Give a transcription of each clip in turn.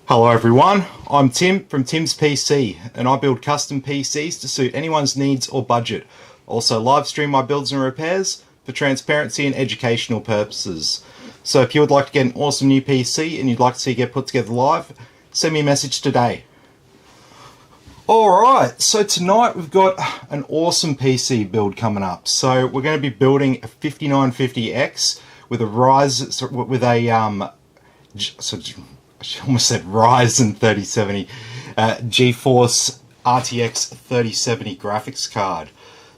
Hello everyone, I'm Tim from Tim's PC and I build custom PCs to suit anyone's needs or budget. Also live stream my builds and repairs for transparency and educational purposes. So if you would like to get an awesome new PC and you'd like to see it get put together live, send me a message today. Alright, so tonight we've got an awesome PC build coming up. So we're going to be building a 5950X with a Ryzen, with a I almost said Ryzen 3070 GeForce RTX 3070 graphics card.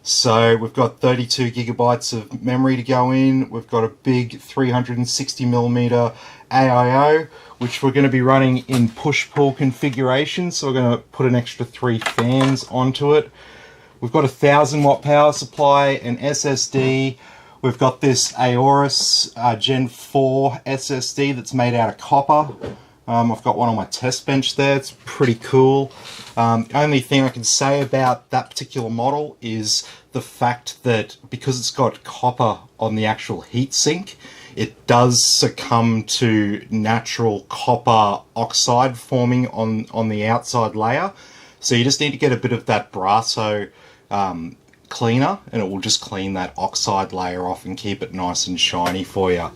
So we've got 32 gigabytes of memory to go in. We've got a big 360mm AIO, which we're going to be running in push-pull configuration. So we're going to put an extra 3 fans onto it. We've got a 1000-watt power supply, an SSD. We've got this Aorus Gen 4 SSD that's made out of copper. I've got one on my test bench there. It's pretty cool. Only thing I can say about that particular model is the fact that because it's got copper on the actual heatsink, it does succumb to natural copper oxide forming on the outside layer. So you just need to get a bit of that Brasso cleaner and it will just clean that oxide layer off and keep it nice and shiny for you.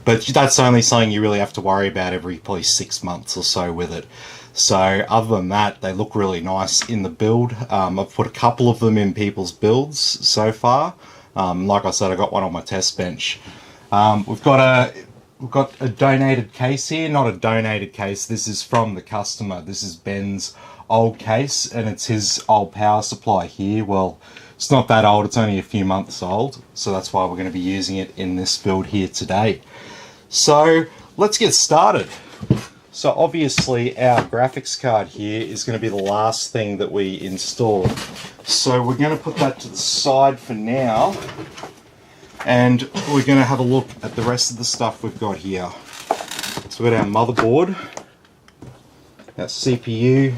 But that's only something you really have to worry about every probably 6 months or so with it. So other than that, they look really nice in the build. I've put a couple of them in people's builds so far. Like I said, I got one on my test bench. We've got a donated case here, not a donated case. This is from the customer. This is Ben's old case and it's his old power supply here. Well, it's not that old, it's only a few months old, so that's why we're going to be using it in this build here today. So let's get started. So obviously our graphics card here is going to be the last thing that we install. So we're going to put that to the side for now, and we're going to have a look at the rest of the stuff we've got here. So we've got our motherboard, our CPU,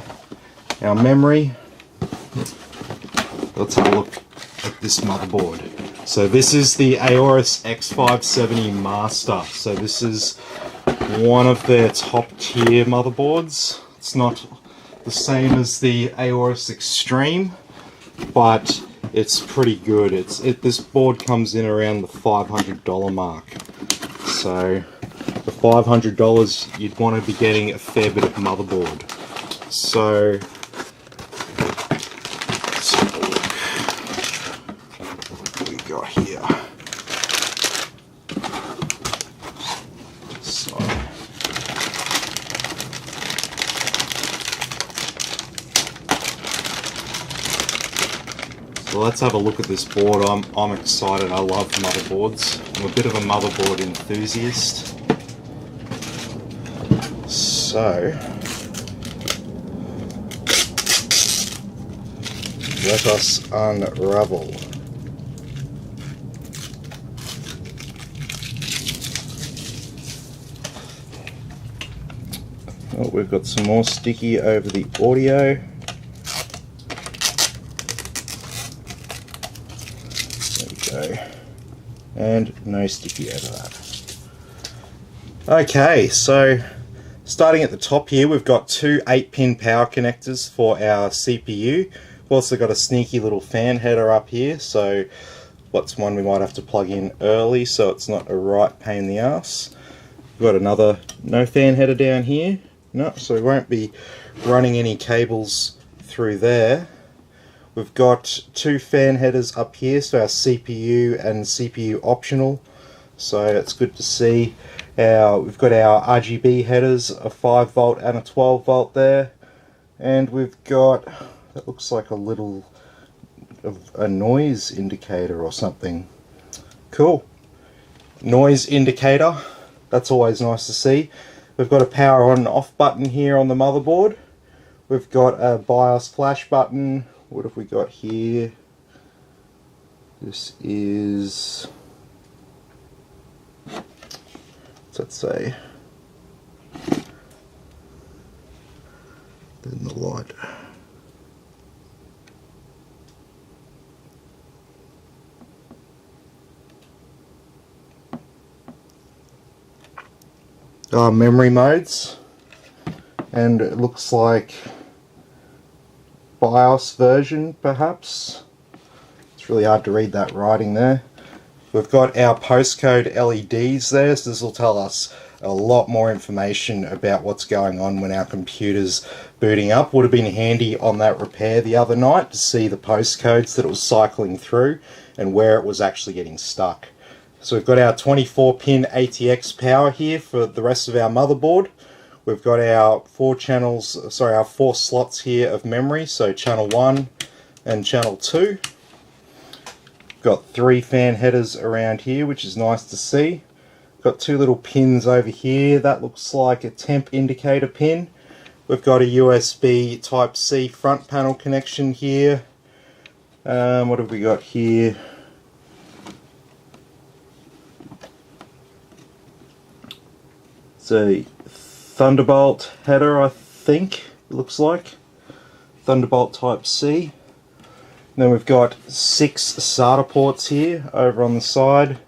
our memory. Let's have a look at this motherboard. So this is the Aorus X570 Master. So this is one of their top tier motherboards. It's not the same as the Aorus Extreme, but it's pretty good. This board comes in around the $500 mark. So for $500 you'd want to be getting a fair bit of motherboard. So here. So let's have a look at this board. I'm excited. I love motherboards. I'm a bit of a motherboard enthusiast. So let us unravel. Oh, we've got some more sticky over the audio. There we go. And no sticky over that. Okay, so starting at the top here, we've got 2 8-pin power connectors for our CPU. We've also got a sneaky little fan header up here, so what's one we might have to plug in early so it's not a right pain in the ass. We've got another no fan header down here. No, so we won't be running any cables through there. We've got 2 fan headers up here, so our CPU and CPU optional. So it's good to see. We've got our RGB headers, a 5 volt and a 12 volt there. And we've got, that looks like a noise indicator or something. Cool. Noise indicator, that's always nice to see. We've got a power on and off button here on the motherboard. We've got a BIOS flash button. What have we got here? This is, what's that say? Then the light. Memory modes. and it looks like BIOS version perhaps. It's really hard to read that writing there. We've got our postcode LEDs there, so this will tell us a lot more information about what's going on when our computer's booting up. Would have been handy on that repair the other night to see the postcodes that it was cycling through and where it was actually getting stuck. So we've got our 24-pin ATX power here for the rest of our motherboard. We've got our our 4 slots here of memory, so channel 1 and channel 2. Got 3 fan headers around here, which is nice to see. Got 2 little pins over here. That looks like a temp indicator pin. We've got a USB Type-C front panel connection here. What have we got here? It's a Thunderbolt header, I think it looks like. Thunderbolt Type-C. Then we've got 6 SATA ports here over on the side.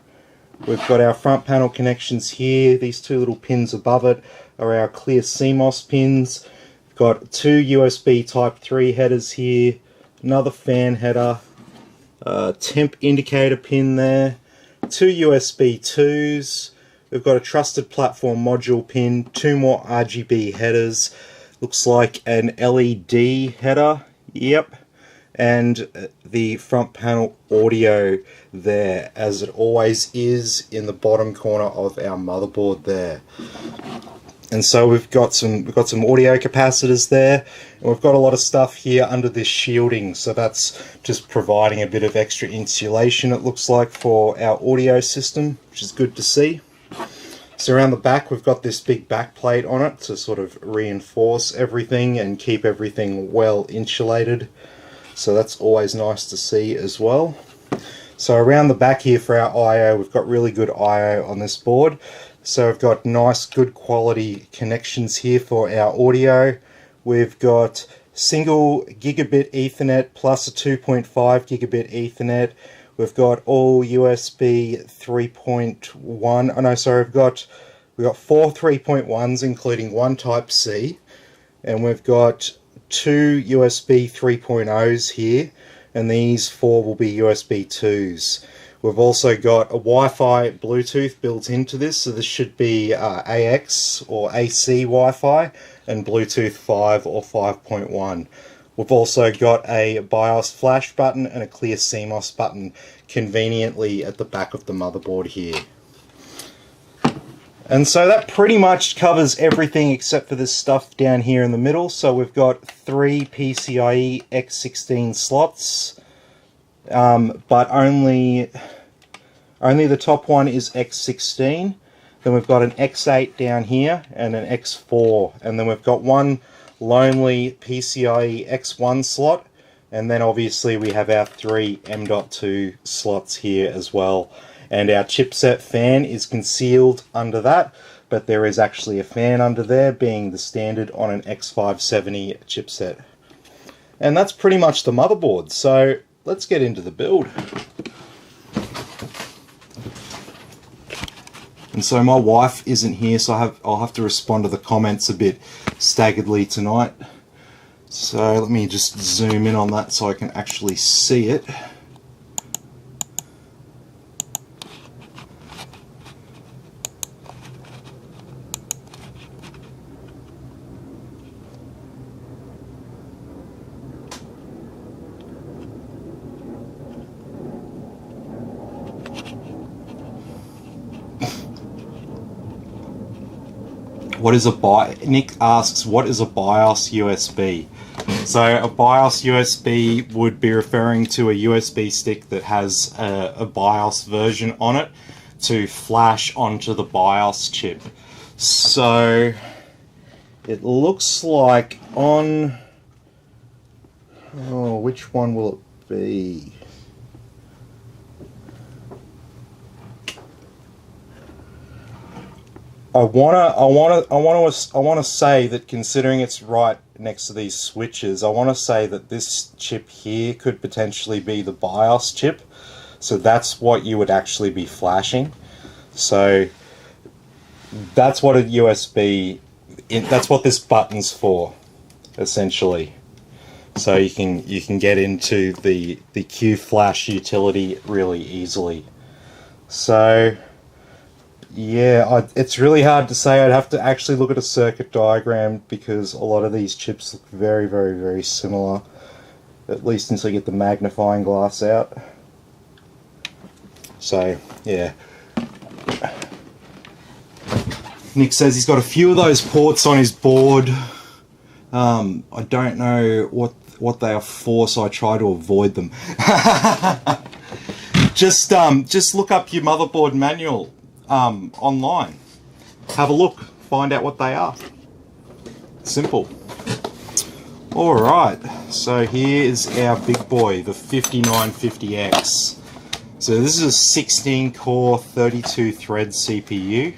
We've got our front panel connections here. These 2 little pins above it are our clear CMOS pins. We've got 2 USB Type 3 headers here, another fan header, temp indicator pin there, 2 USB 2s. We've got a trusted platform module pin, 2 more RGB headers. Looks like an LED header. Yep. And the front panel audio there, as it always is in the bottom corner of our motherboard there. And so we've got some audio capacitors there, and we've got a lot of stuff here under this shielding, so that's just providing a bit of extra insulation, it looks like, for our audio system, which is good to see. So around the back we've got this big back plate on it to sort of reinforce everything and keep everything well insulated. So that's always nice to see as well. So around the back here for our I/O, we've got really good I/O on this board. So we've got nice, good quality connections here for our audio. We've got single gigabit Ethernet plus a 2.5 gigabit Ethernet. We've got all USB 3.1. Oh no, sorry, we've got 4 3.1s, including 1 Type-C, and we've got 2 USB 3.0s here, and these 4 will be USB 2s. We've also got a Wi-Fi Bluetooth built into this, so this should be AX or AC Wi-Fi and Bluetooth 5 or 5.1. We've also got a BIOS flash button and a clear CMOS button conveniently at the back of the motherboard here. And so that pretty much covers everything except for this stuff down here in the middle. So we've got 3 PCIe X16 slots, but only the top one is X16. Then we've got an X8 down here and an X4, and then we've got one lonely PCIe X1 slot, and then obviously we have our 3 M.2 slots here as well. And our chipset fan is concealed under that, but there is actually a fan under there, being the standard on an X570 chipset. And that's pretty much the motherboard, so let's get into the build. And so my wife isn't here, so I'll have to respond to the comments a bit staggeredly tonight. So let me just zoom in on that so I can actually see it. Nick asks, what is a BIOS USB? So a BIOS USB would be referring to a USB stick that has a BIOS version on it to flash onto the BIOS chip. So it looks like on, which one will it be? I want to say that, considering it's right next to these switches, I want to say that this chip here could potentially be the BIOS chip. So that's what you would actually be flashing. So that's what a USB that's what this button's for, essentially. So you can get into the Q Flash utility really easily. So yeah, it's really hard to say. I'd have to actually look at a circuit diagram because a lot of these chips look very, very, very similar. At least until you get the magnifying glass out. So yeah. Nick says he's got a few of those ports on his board. I don't know what they are for, so I try to avoid them. Just look up your motherboard manual online. Have a look, find out what they are. Simple. Alright, so here is our big boy, the 5950X. So this is a 16 core 32 thread CPU.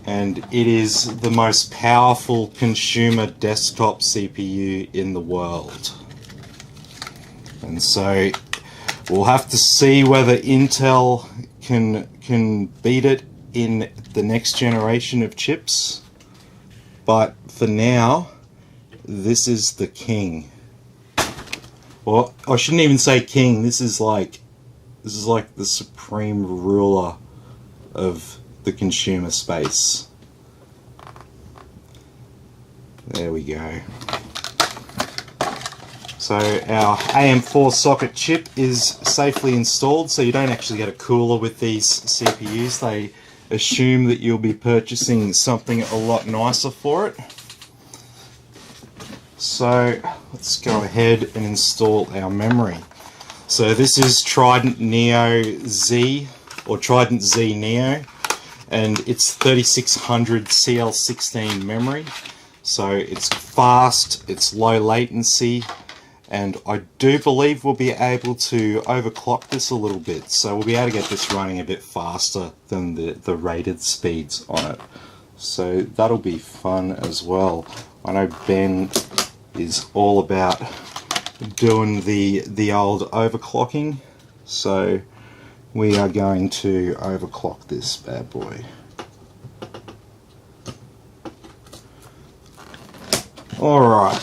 And it is the most powerful consumer desktop CPU in the world. And so we'll have to see whether Intel can beat it in the next generation of chips. But for now, this is the king. Well, I shouldn't even say king. This is like the supreme ruler of the consumer space. There we go. So our AM4 socket chip is safely installed, so you don't actually get a cooler with these CPUs. They assume that you'll be purchasing something a lot nicer for it. So let's go ahead and install our memory. So this is Trident Neo Z, or Trident Z Neo, and it's 3600 CL16 memory. So it's fast, it's low latency, and I do believe we'll be able to overclock this a little bit. So we'll be able to get this running a bit faster than the rated speeds on it. So that'll be fun as well. I know Ben is all about doing the old overclocking, so we are going to overclock this bad boy. Alright.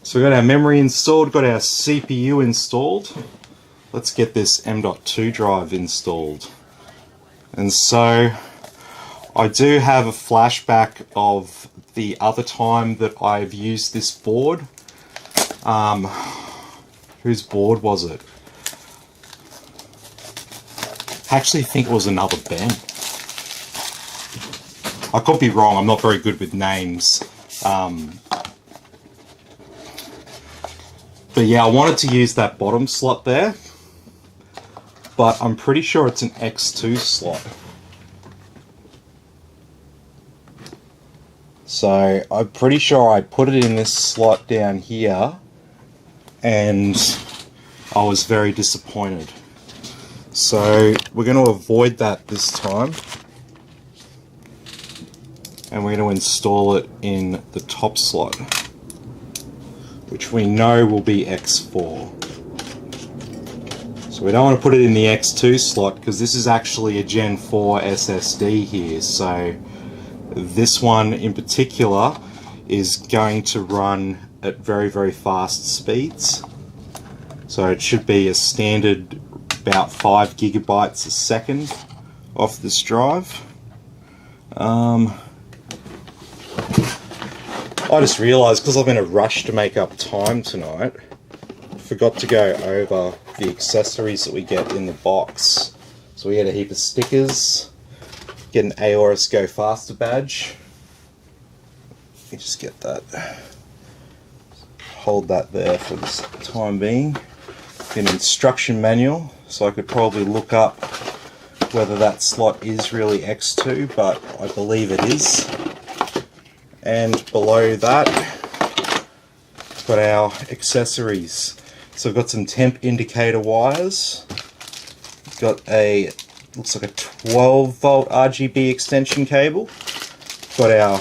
So we've got our memory installed, got our CPU installed. Let's get this M.2 drive installed. And so I do have a flashback of the other time that I've used this board. Whose board was it? I actually think it was another Ben. I could be wrong, I'm not very good with names. But yeah, I wanted to use that bottom slot there, but I'm pretty sure it's an X2 slot. So I'm pretty sure I put it in this slot down here, and I was very disappointed. So we're going to avoid that this time, and we're going to install it in the top slot, which we know will be X4. So we don't want to put it in the X2 slot because this is actually a Gen 4 SSD here. So this one in particular is going to run at very, very fast speeds. So it should be a standard about 5 gigabytes a second off this drive. I just realised, because I'm in a rush to make up time tonight, I forgot to go over the accessories that we get in the box. So we get a heap of stickers, get an Aorus Go Faster badge. Let me just get that. Hold that there for the time being. An instruction manual, so I could probably look up whether that slot is really X2, but I believe it is. And below that, got our accessories. So I've got some temp indicator wires. Got a, looks like a 12 volt RGB extension cable. Got our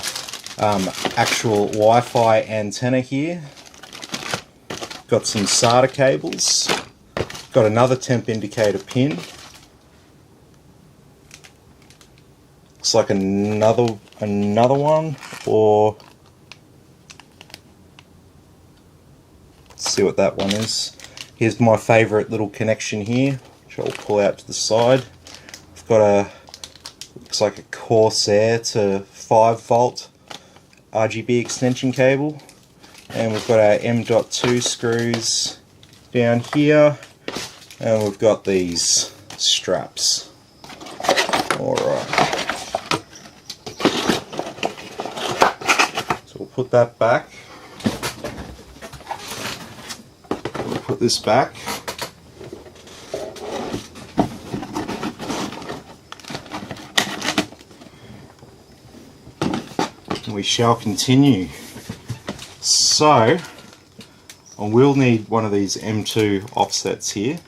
actual Wi-Fi antenna here. Got some SATA cables. got another temp indicator pin. Looks like another one, or let's see what that one is. Here's my favorite little connection here, which I'll pull out to the side. We've got a, looks like a Corsair to 5-volt RGB extension cable, and we've got our M.2 screws down here, and we've got these straps. Alright, so we'll put that back. We'll put this back. We shall continue. So, I will need one of these M2 offsets here.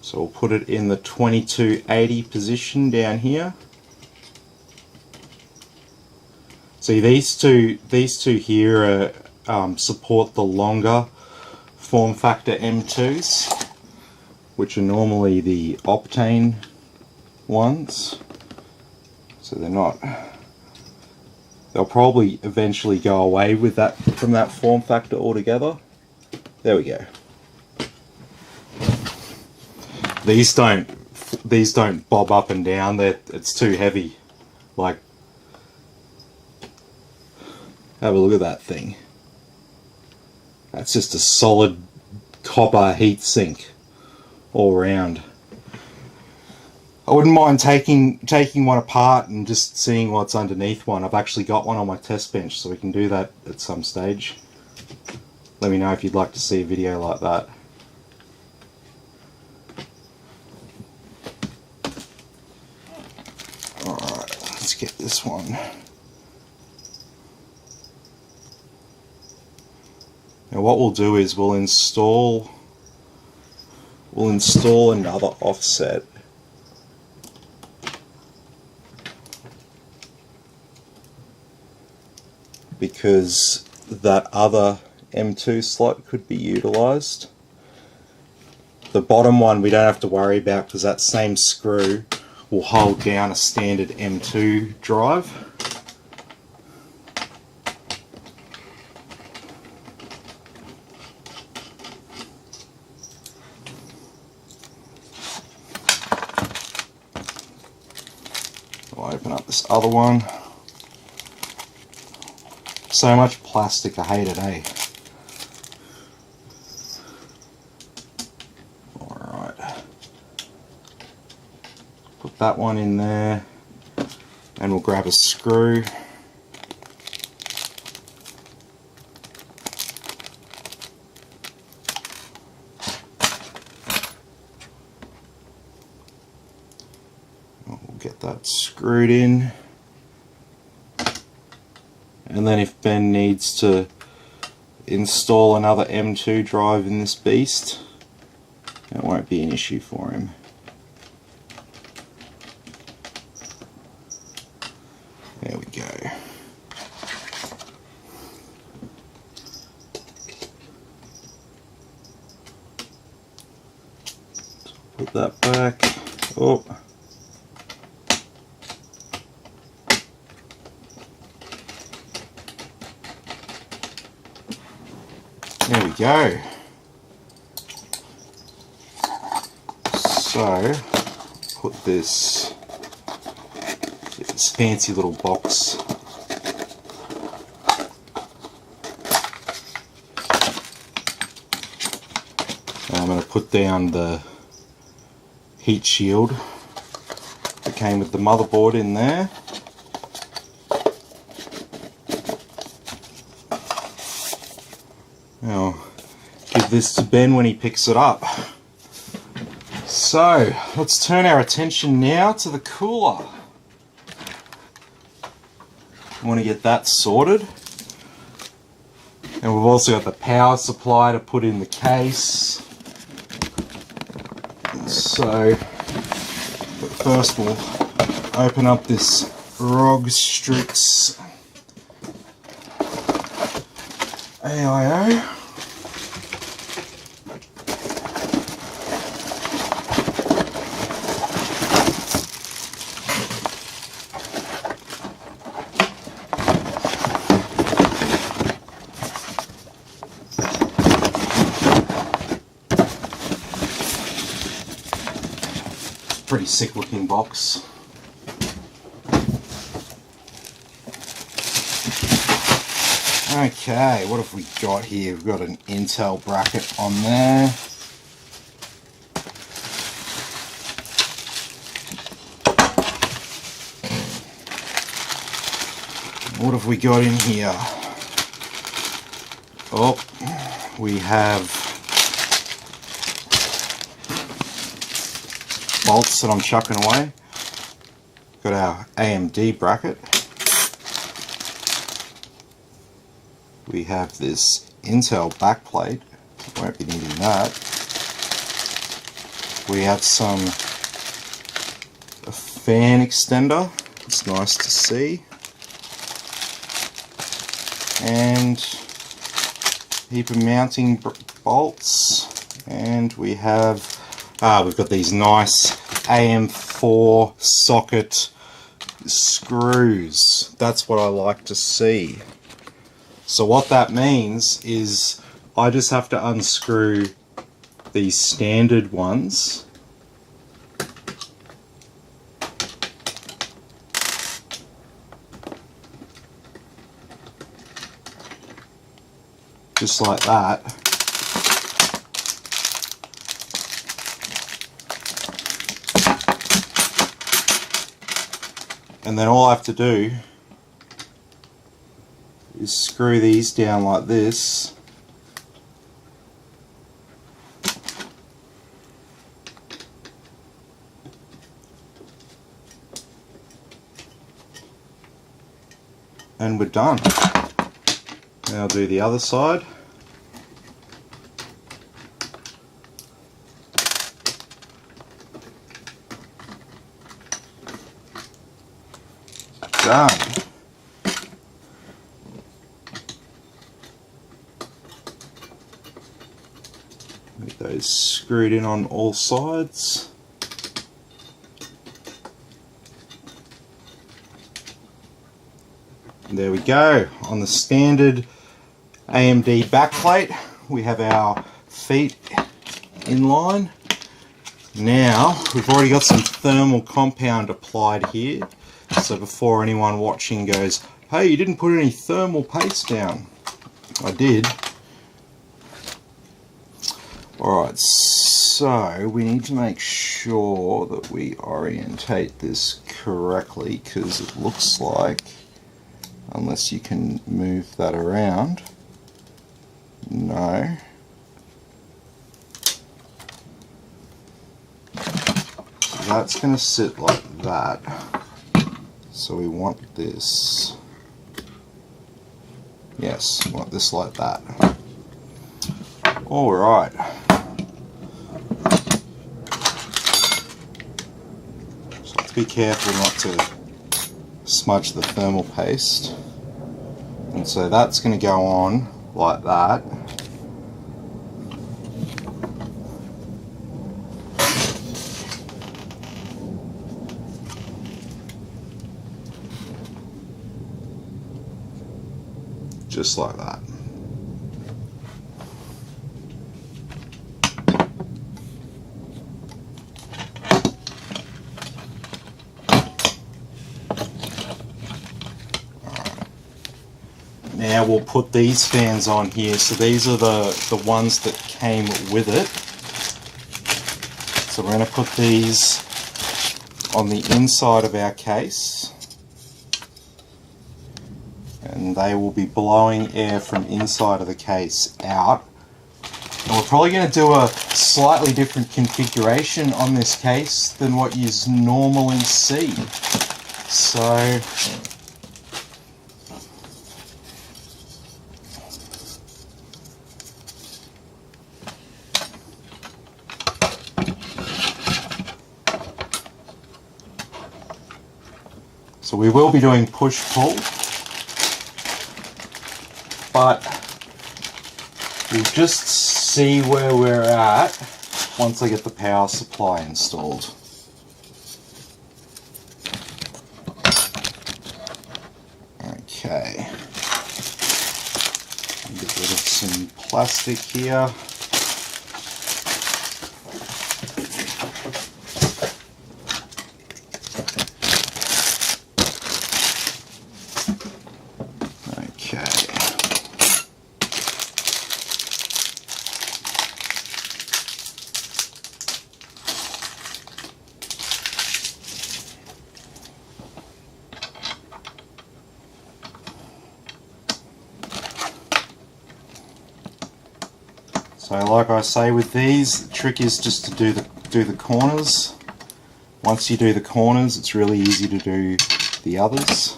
So we'll put it in the 2280 position down here. See, these two here are, support the longer form factor M2s, which are normally the Optane ones. So they're not. They'll probably eventually go away with that from that form factor altogether. There we go. These don't bob up and down. It's too heavy. Like, have a look at that thing. That's just a solid copper heat sink all around. I wouldn't mind taking one apart and just seeing what's underneath one. I've actually got one on my test bench, so we can do that at some stage. Let me know if you'd like to see a video like that. Alright, let's get this one. Now what we'll do is we'll install another offset. Because that other M2 slot could be utilised. The bottom one we don't have to worry about because that same screw will hold down a standard M2 drive. I'll open up this other one. So much plastic, I hate it, eh? Alright. Put that one in there, and we'll grab a screw. We'll get that screwed in. And then if Ben needs to install another M2 drive in this beast, that won't be an issue for him. There we go. Put that back. Oh. There we go. So, put this fancy little box and I'm going to put down the heat shield that came with the motherboard in there. I'll give this to Ben when he picks it up. So, let's turn our attention now to the cooler. I want to get that sorted. And we've also got the power supply to put in the case. So, but first we'll open up this ROG Strix AIO. pretty sick looking box. Okay, what have we got here? We've got an Intel bracket on there. What have we got in here? Oh, we have bolts that I'm chucking away. Got our AMD bracket. We have this Intel backplate, won't be needing that. We have a fan extender, it's nice to see. And heap of mounting bolts. And we have, we've got these nice AM4 socket screws. That's what I like to see. So what that means is I just have to unscrew these standard ones. Just like that. And then all I have to do is screw these down like this. And we're done. Now I'll do the other side. Done. Get those screwed in on all sides. And there we go. On the standard AMD backplate, we have our feet in line. Now, we've already got some thermal compound applied here. So before anyone watching goes, hey, you didn't put any thermal paste down. I did. Alright, so we need to make sure that we orientate this correctly, because it looks like, unless you can move that around, no. So that's going to sit like that. So we want this, yes, we want this like that. Alright. So let's be careful not to smudge the thermal paste. And so that's going to go on like that. Just like that. Now we'll put these fans on here. So these are the ones that came with it. So we're going to put these on the inside of our case. And they will be blowing air from inside of the case out. And we're probably going to do a slightly different configuration on this case than what you normally see. So we will be doing push-pull, but we'll just see where we're at once I get the power supply installed. Okay, get rid of some plastic here. Okay. So like I say with these, the trick is just to do the corners. Once you do the corners, it's really easy to do the others.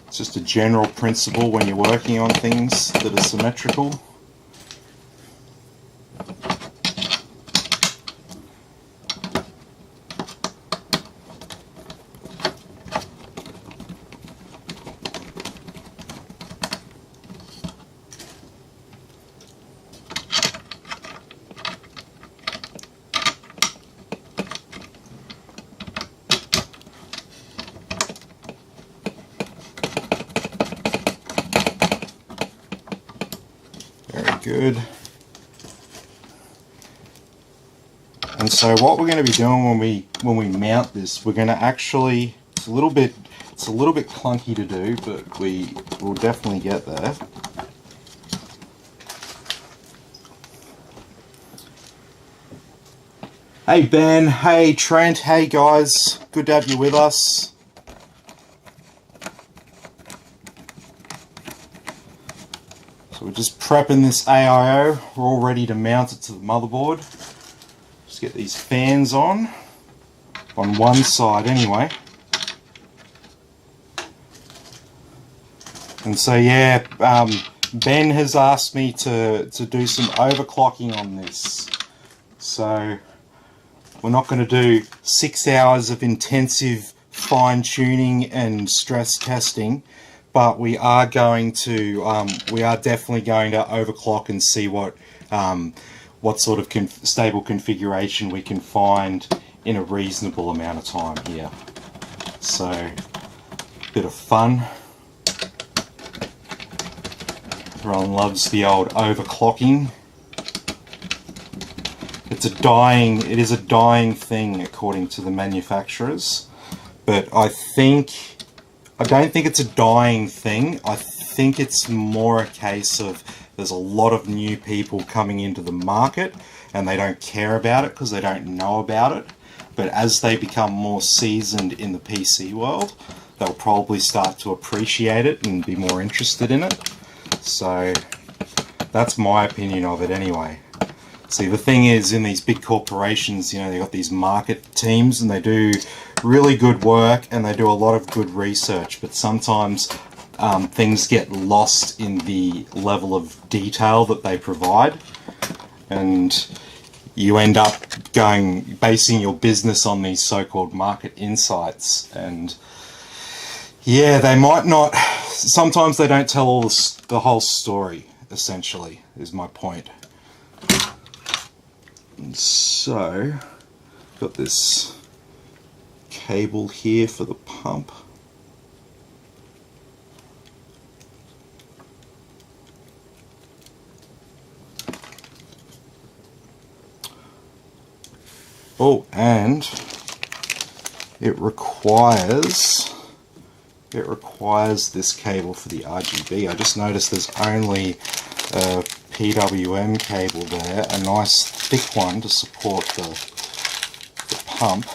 It's just a general principle when you're working on things that are symmetrical. Good. And so what we're going to be doing when we mount this, we're going to actually, it's a little bit clunky to do, but we will definitely get there. Hey Ben, hey Trent, hey guys, good to have you with us. So we're just prepping this AIO, we're all ready to mount it to the motherboard. Just get these fans on one side anyway. And so yeah, Ben has asked me to do some overclocking on this. So we're not going to do 6 hours of intensive fine tuning and stress testing. But we are going to, we are definitely going to overclock and see what sort of stable configuration we can find in a reasonable amount of time here. So, bit of fun. Everyone loves the old overclocking. It is a dying thing according to the manufacturers, but I don't think it's a dying thing. I think it's more a case of there's a lot of new people coming into the market and they don't care about it because they don't know about it. But as they become more seasoned in the PC world, they'll probably start to appreciate it and be more interested in it. So that's my opinion of it anyway. See, the thing is, in these big corporations, you know, they've got these market teams and they do really good work and they do a lot of good research, but sometimes things get lost in the level of detail that they provide, and you end up basing your business on these so-called market insights. And yeah, they might not, sometimes they don't tell the whole story, essentially, is my point. And so, got this cable here for the pump. Oh, and it requires this cable for the RGB. I just noticed there's only a PWM cable there, a nice thick one to support the pump,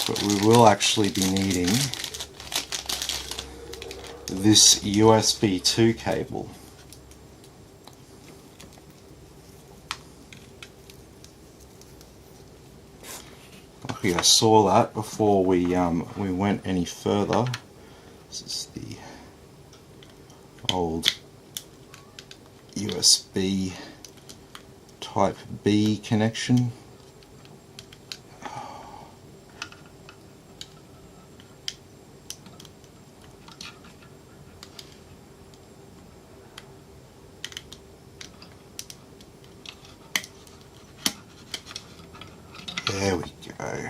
but we will actually be needing this USB 2 cable. Okay, I saw that before we went any further. This is the old USB Type B connection. There we go.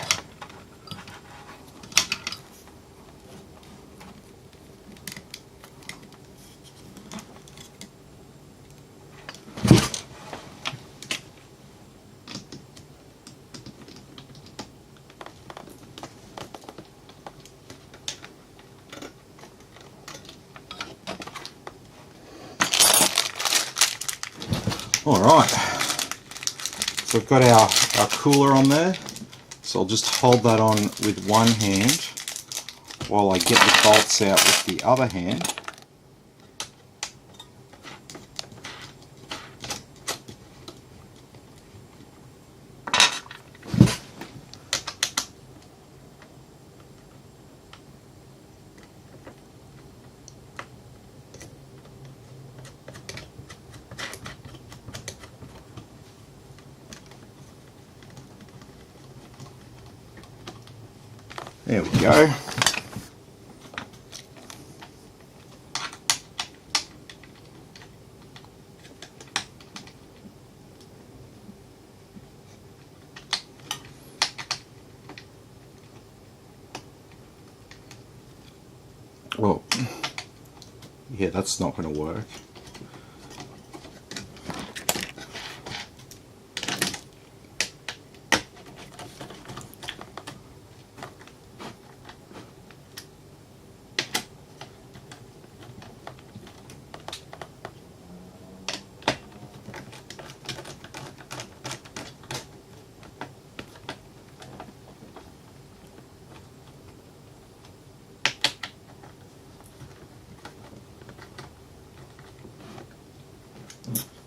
Alright, so we've got our cooler on there, so I'll just hold that on with one hand while I get the bolts out with the other hand. There we go. Well, yeah, that's not going to work.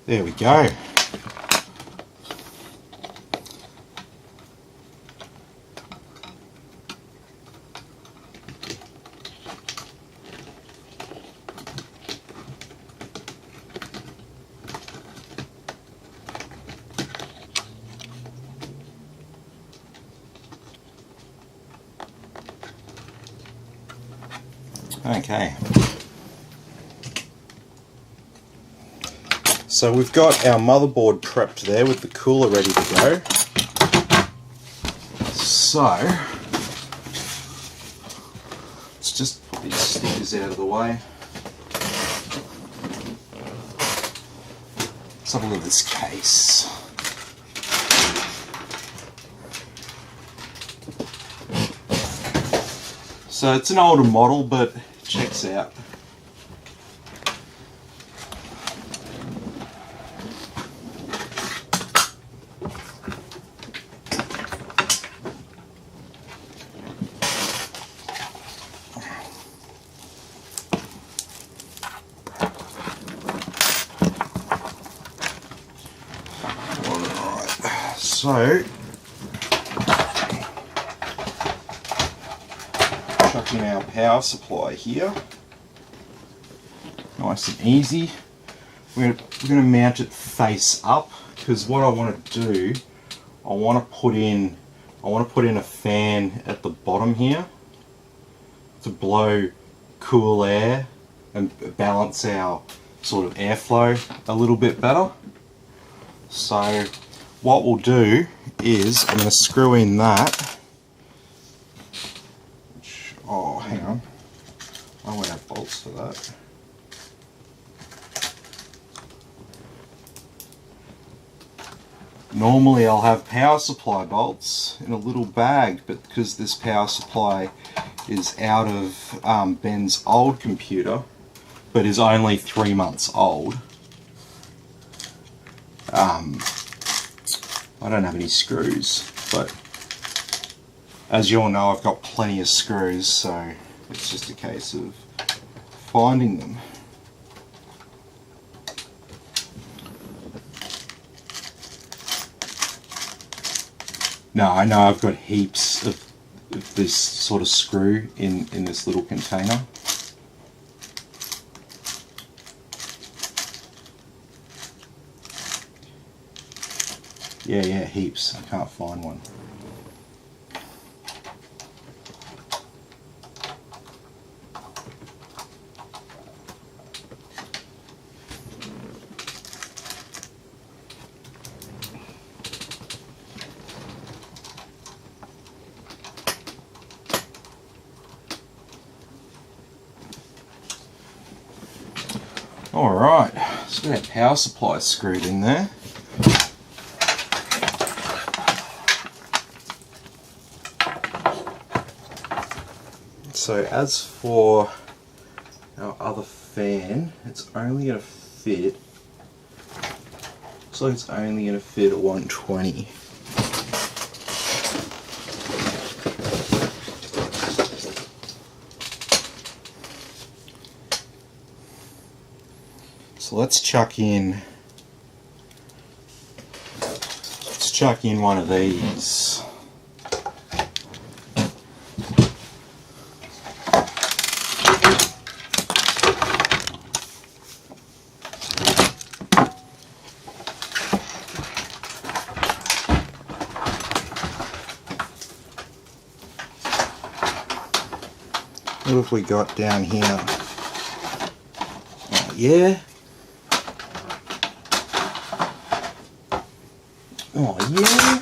There we go. Okay. So we've got our motherboard prepped there with the cooler ready to go. So let's just put these stickers out of the way. Let's have a look at this case. So it's an older model, but it checks out. So, chuck in our power supply here, nice and easy. We're going to mount it face up, because what I want to do, I want to put in a fan at the bottom here to blow cool air and balance our sort of airflow a little bit better. So what we'll do is I'm going to screw in that. Oh, hang on. I won't have bolts for that. Normally I'll have power supply bolts in a little bag, but because this power supply is out of Ben's old computer, but is only 3 months old, I don't have any screws, but as you all know, I've got plenty of screws, so it's just a case of finding them. Now I know I've got heaps of this sort of screw in this little container. Yeah, heaps. I can't find one. Alright, so we've got our power supply screwed in there. So as for our other fan, it's only going to fit Looks like it's only going to fit a 120. So let's chuck in one of these. What have we got down here? Oh, yeah. Oh, yeah.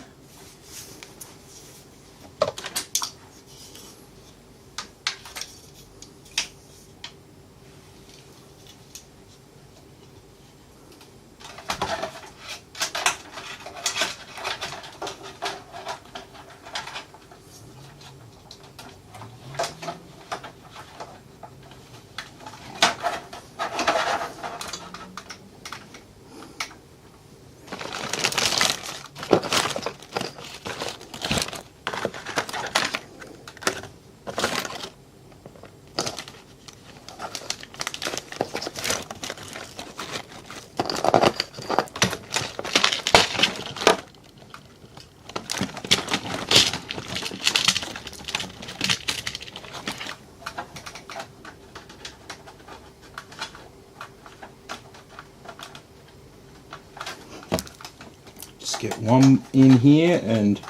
Get one in here and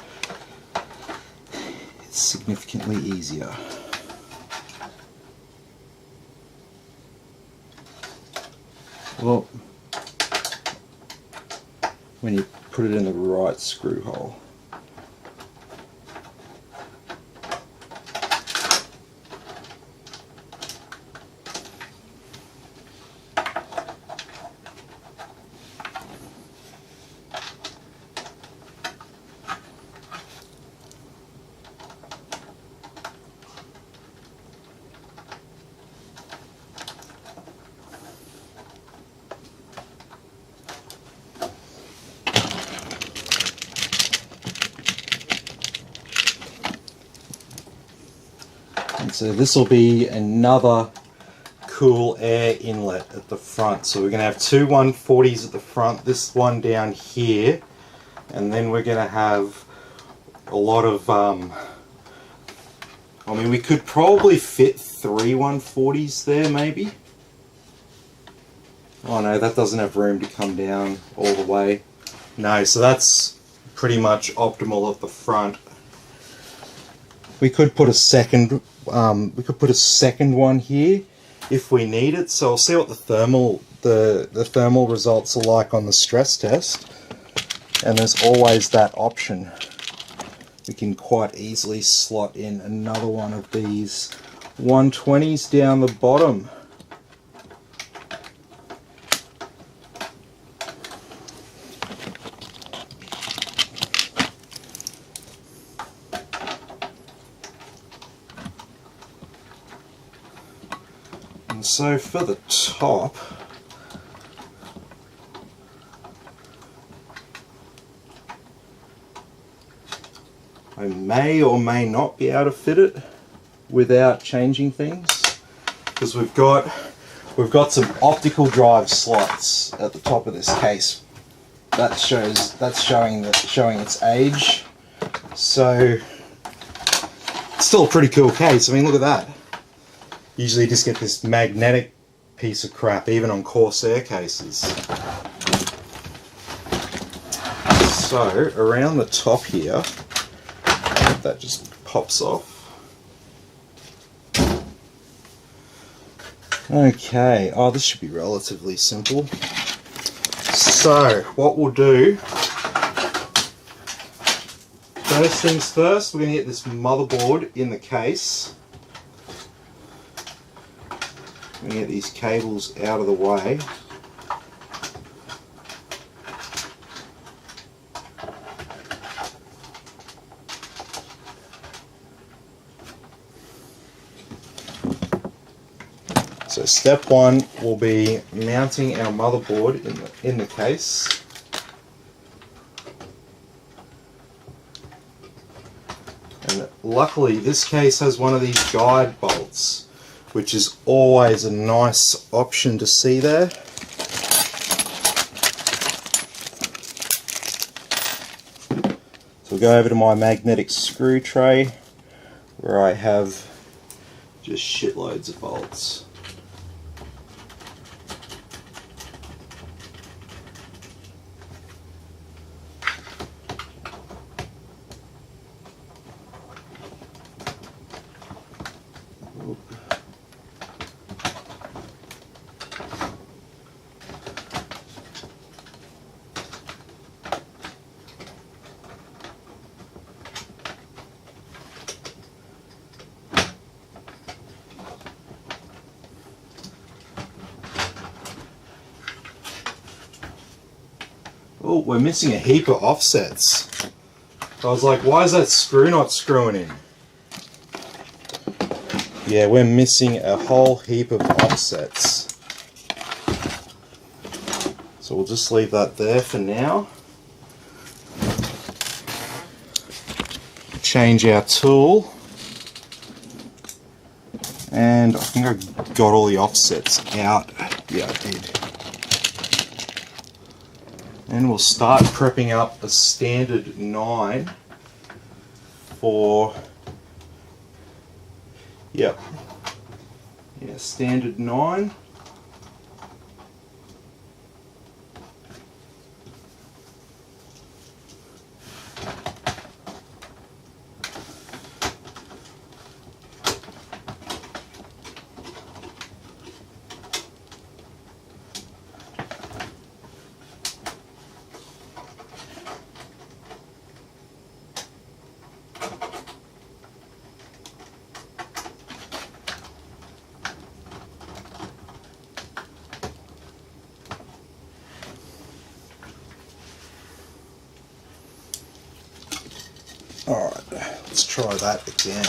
it's significantly easier. Well, when you put it in the right screw hole. And so this will be another cool air inlet at the front. So we're going to have two 140s at the front, this one down here, and then we're going to have a lot of, I mean, we could probably fit three 140s there maybe. Oh no, that doesn't have room to come down all the way. No, so that's pretty much optimal at the front. We could put a second one here if we need it. So I'll see what the thermal results are like on the stress test. And there's always that option. We can quite easily slot in another one of these 120s down the bottom. And so for the top, I may or may not be able to fit it without changing things, because we've got some optical drive slots at the top of this case. That's showing its age. So it's still a pretty cool case. I mean, look at that. Usually you just get this magnetic piece of crap, even on Corsair cases. So around the top here, that just pops off. Okay, oh, this should be relatively simple. So what we'll do, first things first, we're going to get this motherboard in the case. I'm going to get these cables out of the way. So step one will be mounting our motherboard in the case. luckily this case has one of these guide bolts, which is always a nice option to see there. So we'll go over to my magnetic screw tray where I have just shitloads of bolts. Oh, we're missing a heap of offsets. I was like, why is that screw not screwing in? Yeah, we're missing a whole heap of offsets. So we'll just leave that there for now. Change our tool. And I think I got all the offsets out. Yeah, I did. And we'll start prepping up a standard 9 for, standard 9. Alright, let's try that again.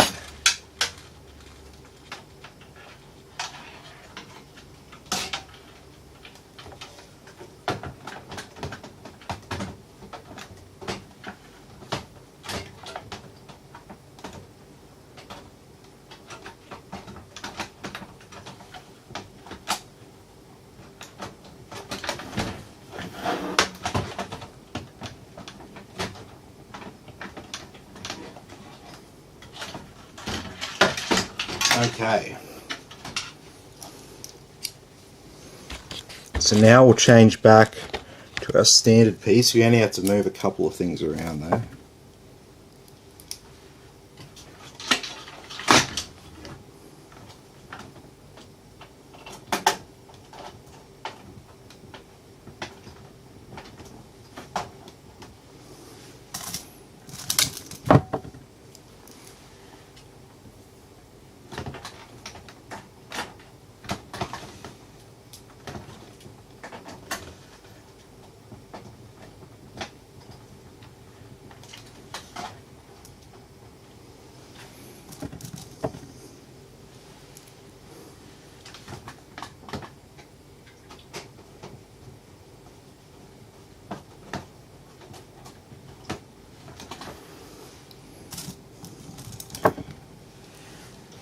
Okay, so now we'll change back to our standard piece. We only have to move a couple of things around there.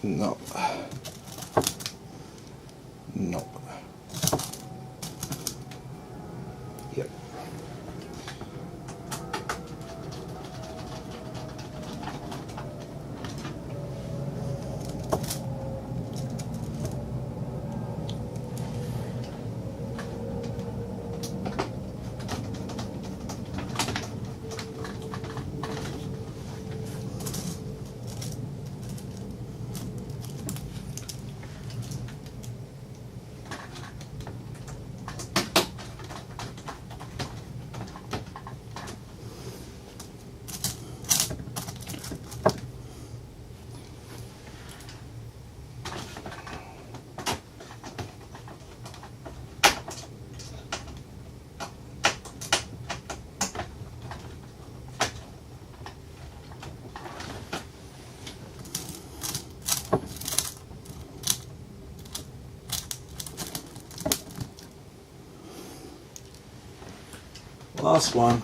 No. No. Yep. Last one.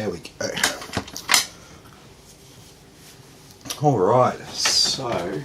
There we go. Alright, so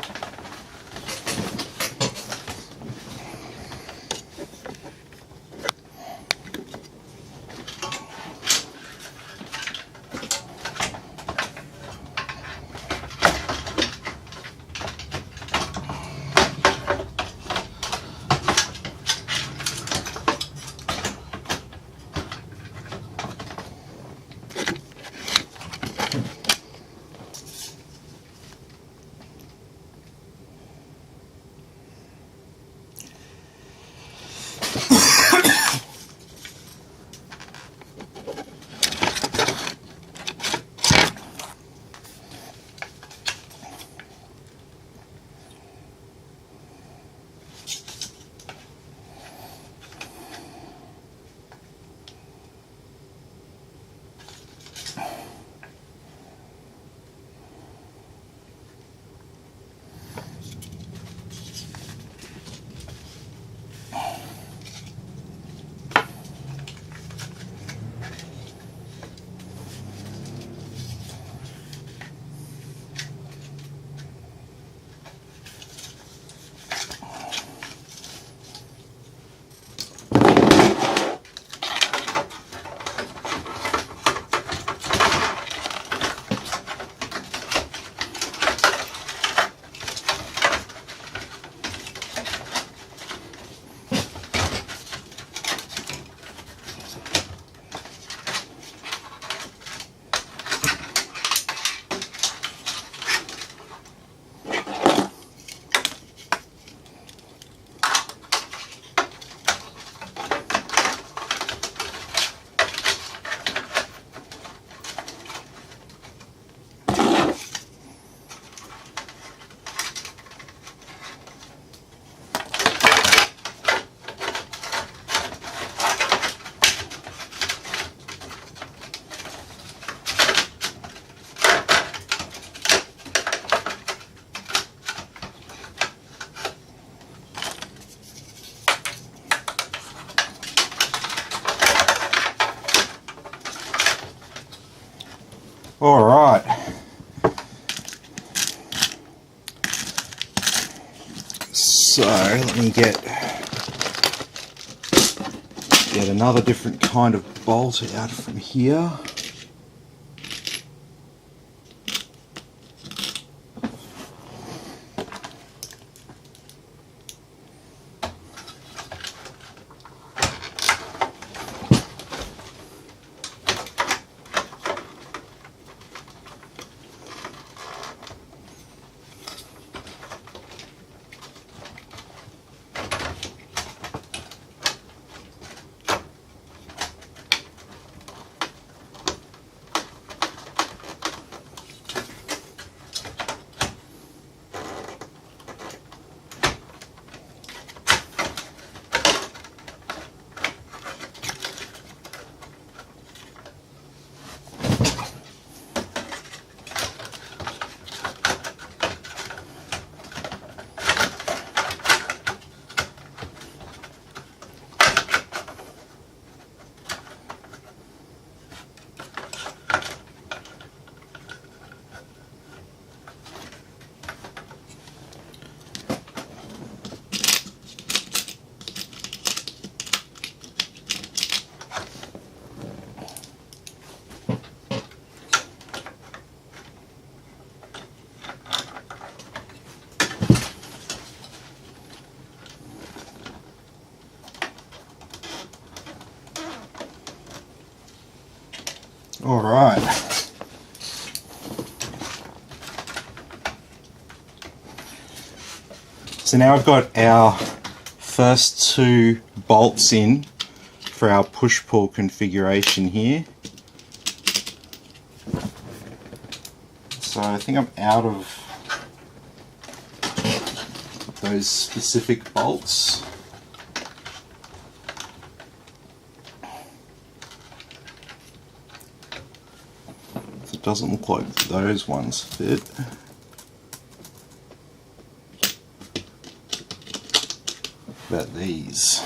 alright. So let me get another different kind of bolt out from here. All right. So now I've got our first two bolts in for our push-pull configuration here. So I think I'm out of those specific bolts. It doesn't look like those ones fit. But these.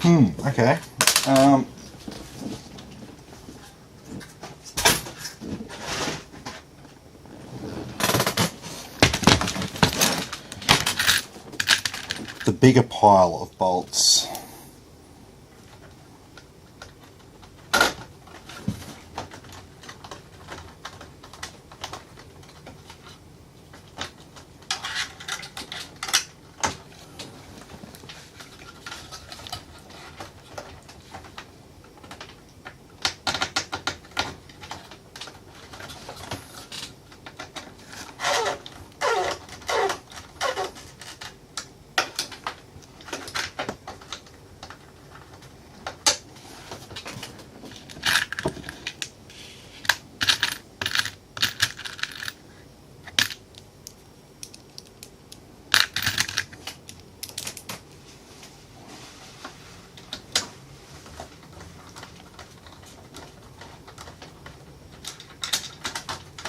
Okay. The bigger pile of bolts.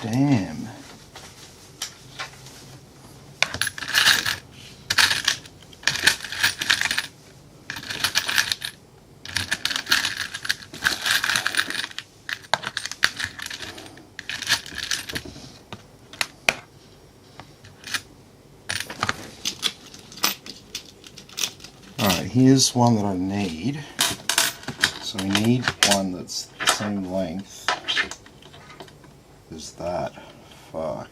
Damn. Alright, here's one that I need. So we need one that's the same length as that. Fuck.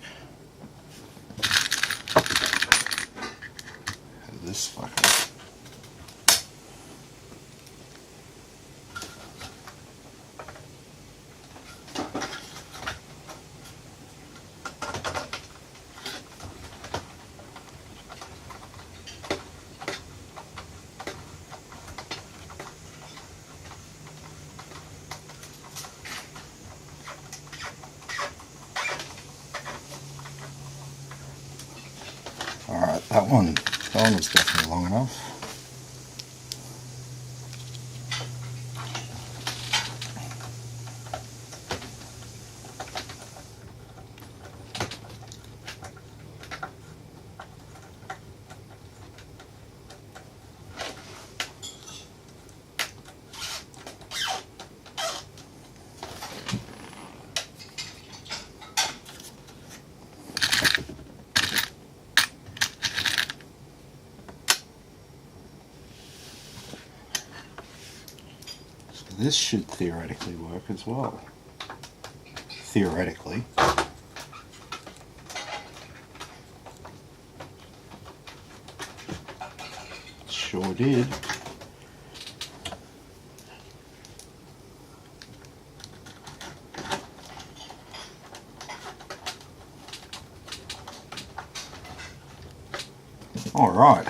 This fucker. Alright, that one was definitely long enough. This should theoretically work as well. Theoretically. Sure did. All right.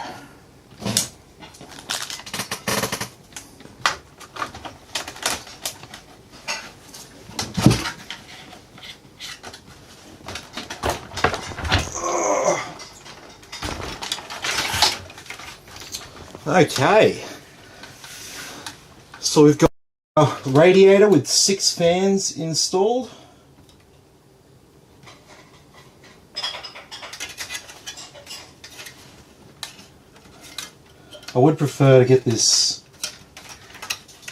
Okay, so we've got a radiator with 6 fans installed. I would prefer to get these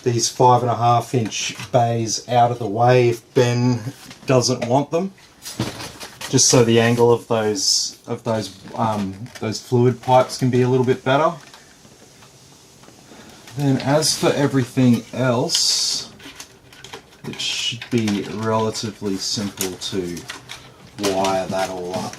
5.5-inch bays out of the way if Ben doesn't want them, just so the angle of those fluid pipes can be a little bit better. Then as for everything else, it should be relatively simple to wire that all up.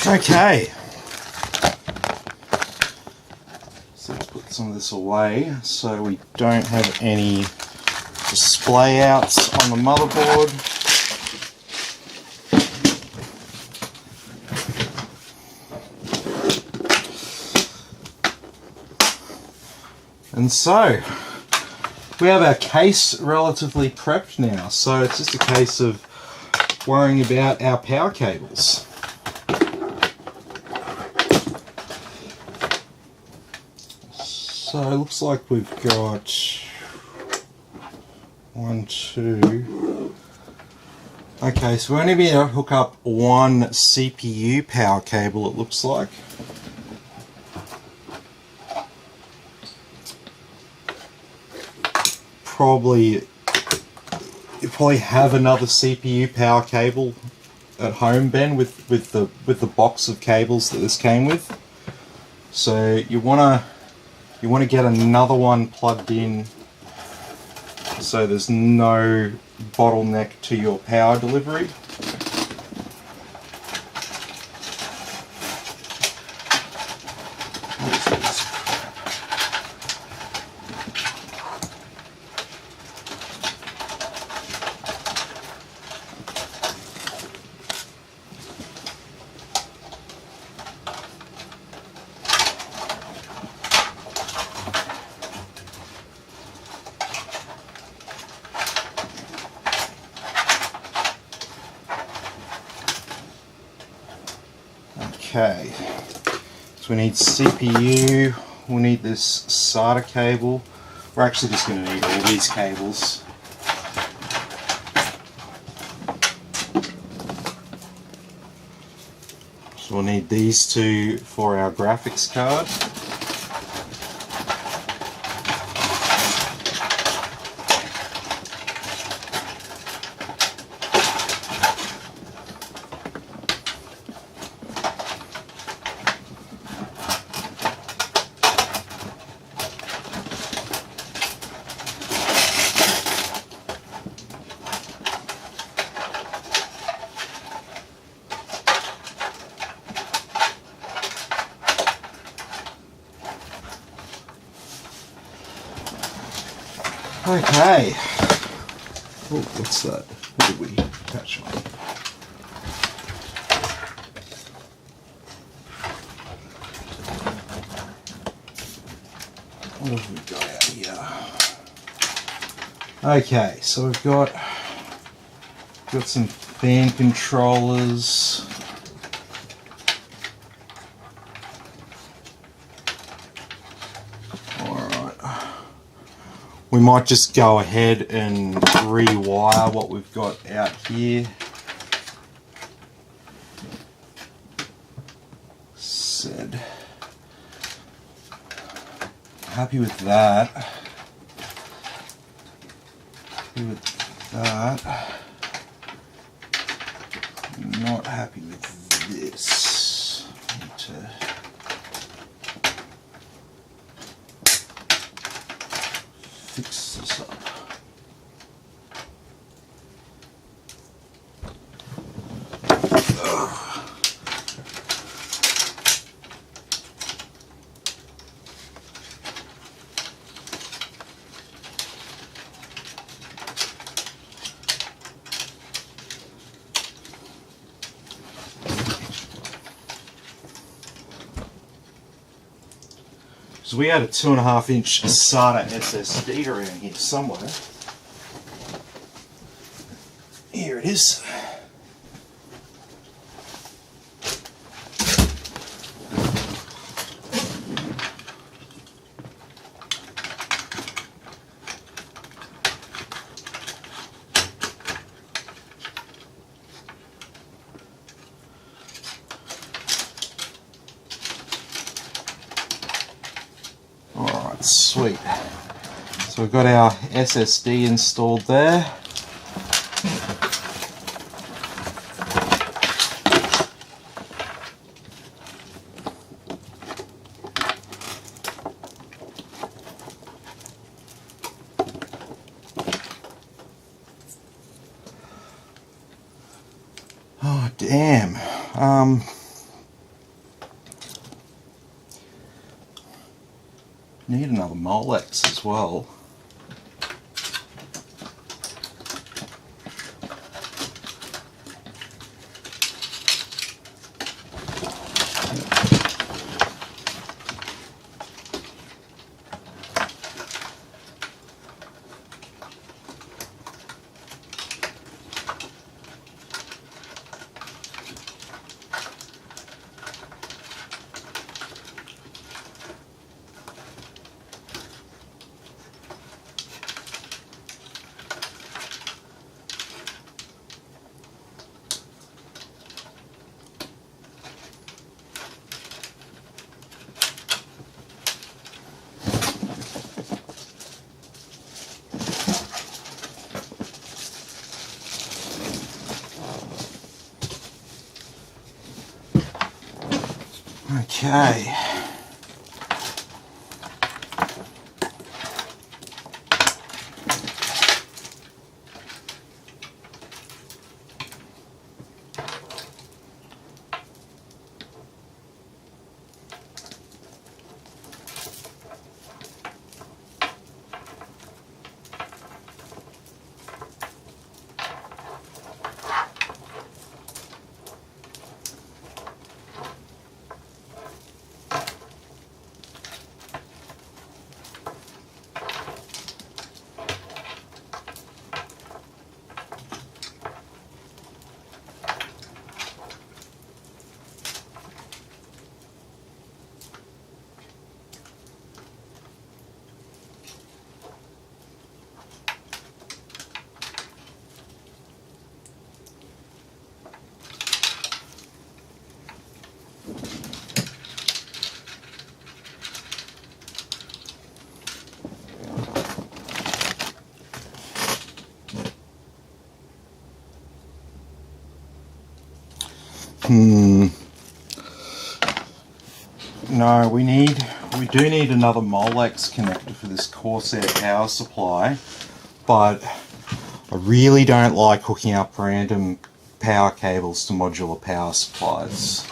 Okay. So let's put some of this away so we don't have any display outs on the motherboard. And so we have our case relatively prepped now, so it's just a case of worrying about our power cables. So it looks like we've got 1, 2. Okay, so we're only going to hook up one CPU power cable, it looks like. You probably have another CPU power cable at home, Ben, with the box of cables that this came with. So you wanna get another one plugged in so there's no bottleneck to your power delivery. Okay, so we need CPU, we'll need this SATA cable. We're actually just going to need all these cables. So we'll need these two for our graphics card. Okay. Oh, what's that? What did we touch on? What have we got out here? Okay, so we've got some fan controllers. We might just go ahead and rewire what we've got out here. Said, happy with that. Happy with that. Not happy with this. Need to fix this up. So we had a 2.5-inch SATA SSD around here somewhere. Here it is. Sweet. So we've got our SSD installed there. Oh damn. Need another Molex as well. Okay. No, we do need another Molex connector for this Corsair power supply, but I really don't like hooking up random power cables to modular power supplies.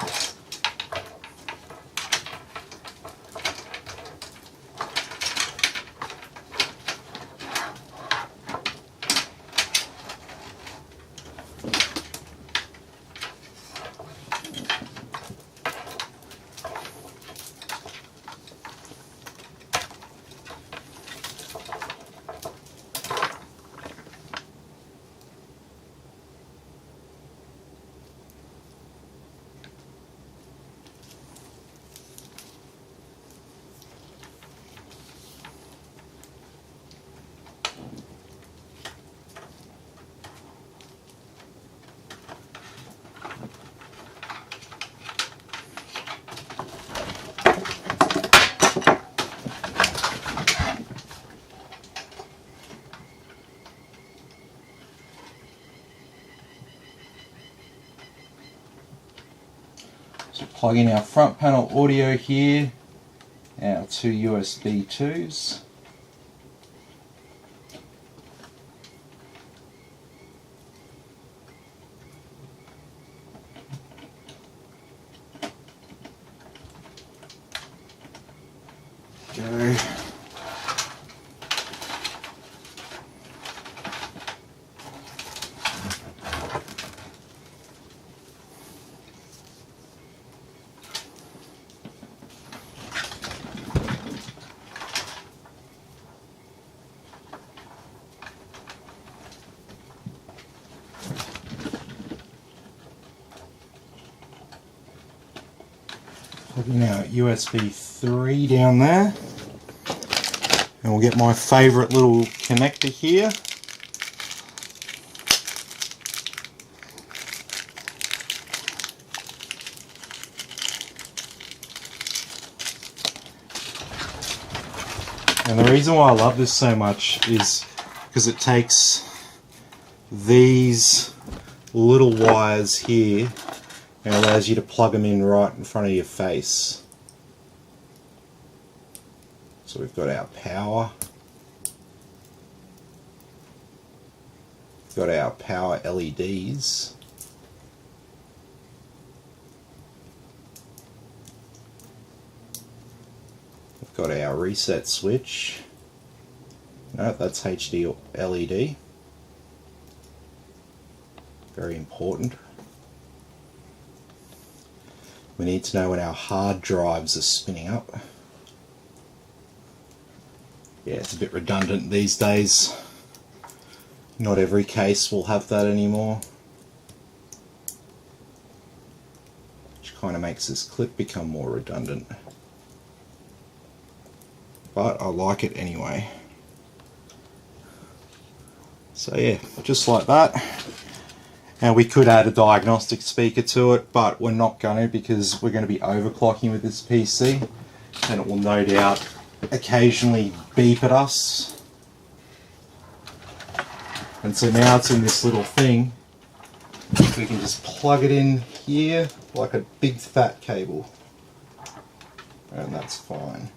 So plug in our front panel audio here, our two USB 2s. Go. Plug in our USB 3 down there, and we'll get my favourite little connector here. And the reason why I love this so much is because it takes these little wires here and allows you to plug them in right in front of your face. So we've got our power, we've got our power LEDs, we've got our reset switch. No, that's HD LED. Very important. We need to know when our hard drives are spinning up. Yeah, it's a bit redundant these days. Not every case will have that anymore. Which kind of makes this clip become more redundant. But I like it anyway. So yeah, just like that. And we could add a diagnostic speaker to it, but we're not going to, because we're going to be overclocking with this PC, and it will no doubt occasionally beep at us. And so now it's in this little thing. We can just plug it in here like a big fat cable, and that's fine.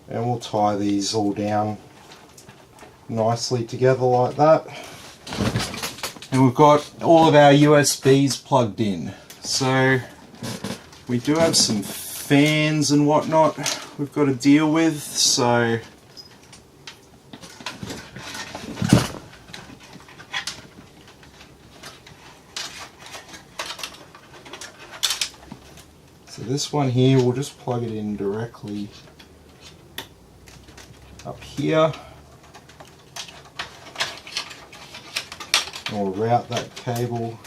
And we'll tie these all down nicely together like that. And we've got all of our USBs plugged in. So we do have some fans and whatnot we've got to deal with. So this one here, we'll just plug it in directly up here. Or route that cable.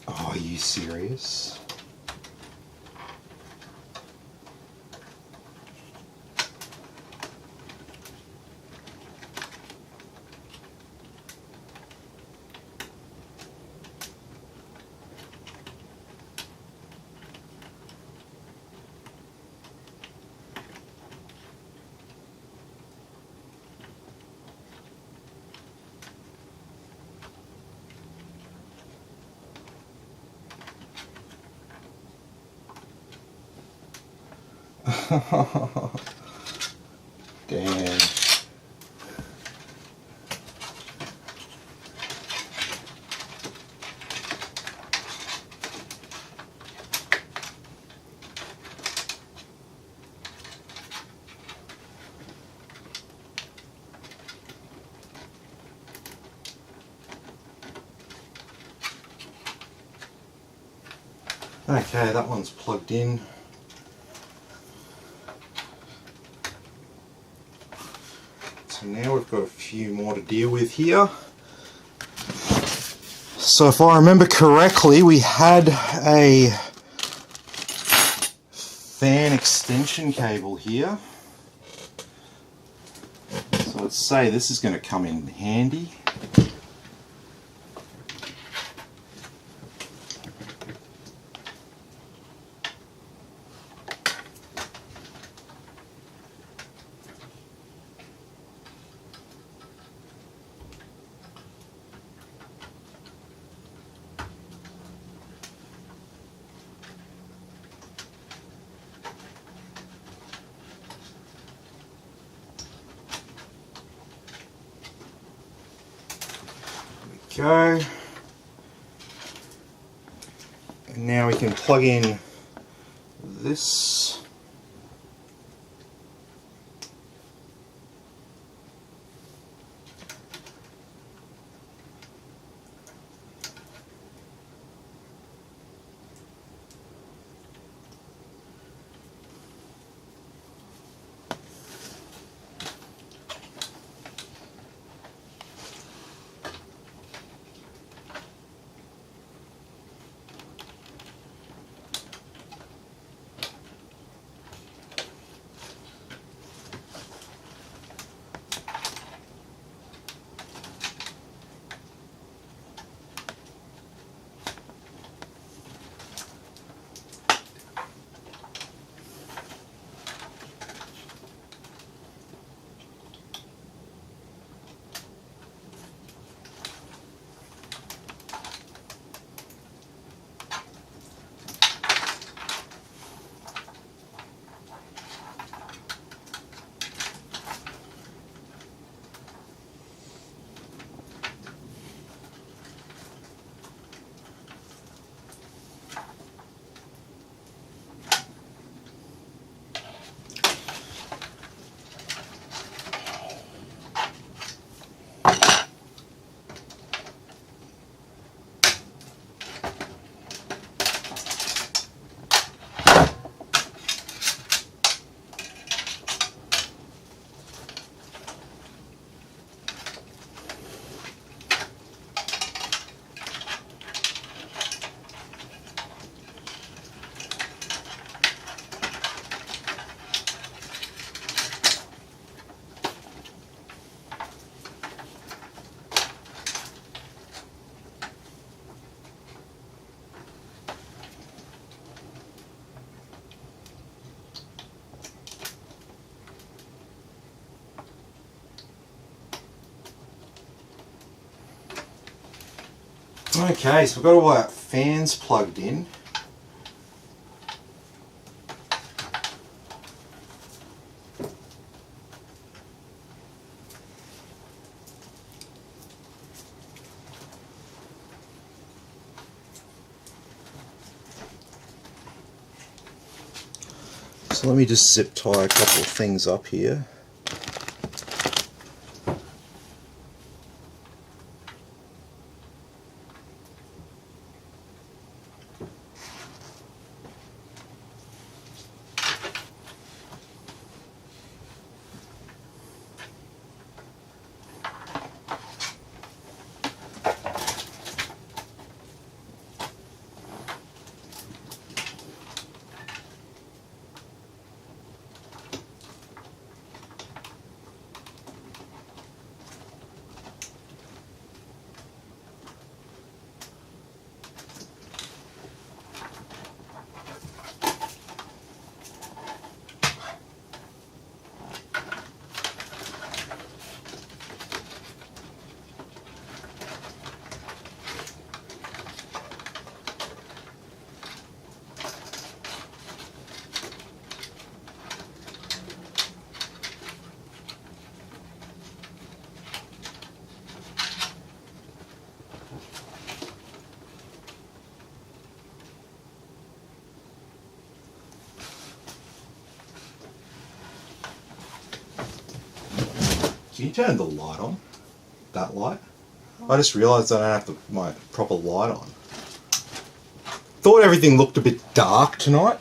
Oh, are you serious? Damn. Okay, that one's plugged in. So now we've got a few more to deal with here. So if I remember correctly, we had a fan extension cable here. So let's say this is going to come in handy. Go. And now we can plug in this. Okay, so we've got all our fans plugged in. So let me just zip tie a couple of things up here. Can you turn the light on? That light? I just realised I don't have my proper light on. Thought everything looked a bit dark tonight.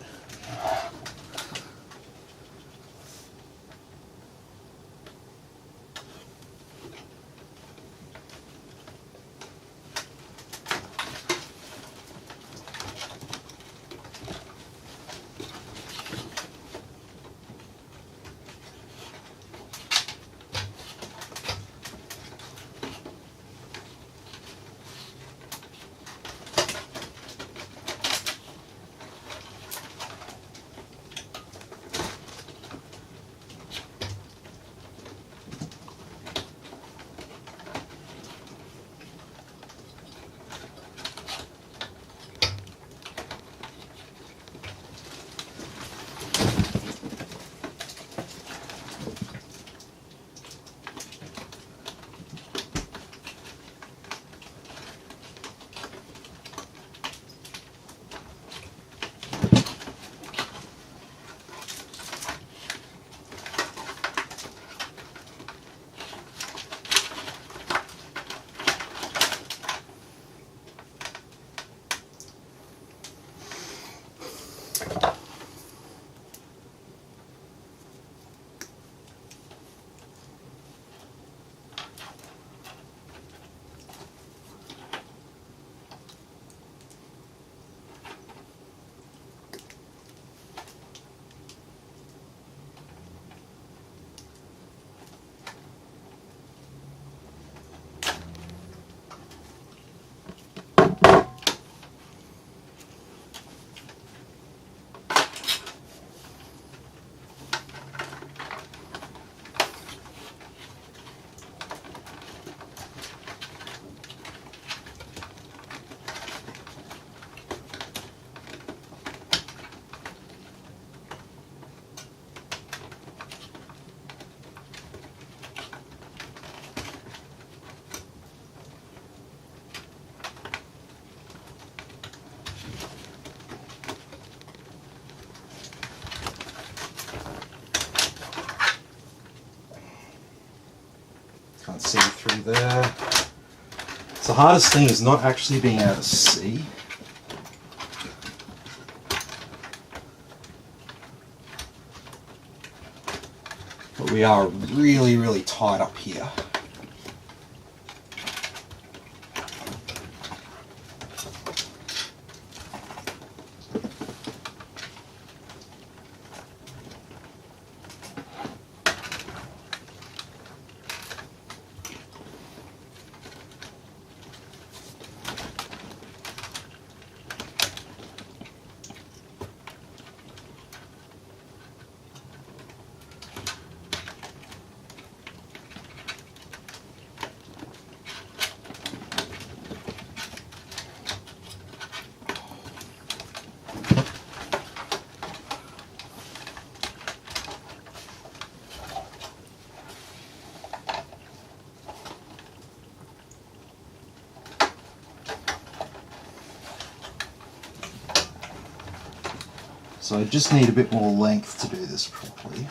Can't see through there. So the hardest thing is not actually being able to see. But we are really, really tight up here. So I just need a bit more length to do this properly.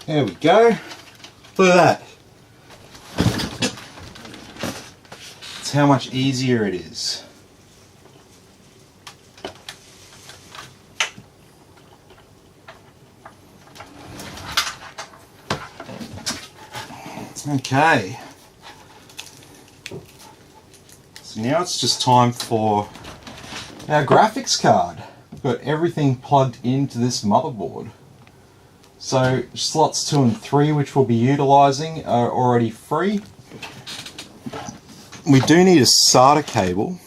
There we go. Look at that. That's how much easier it is. Okay. So now it's just time for our graphics card. We've got everything plugged into this motherboard. So slots 2 and 3, which we'll be utilising, are already free. We do need a SATA cable.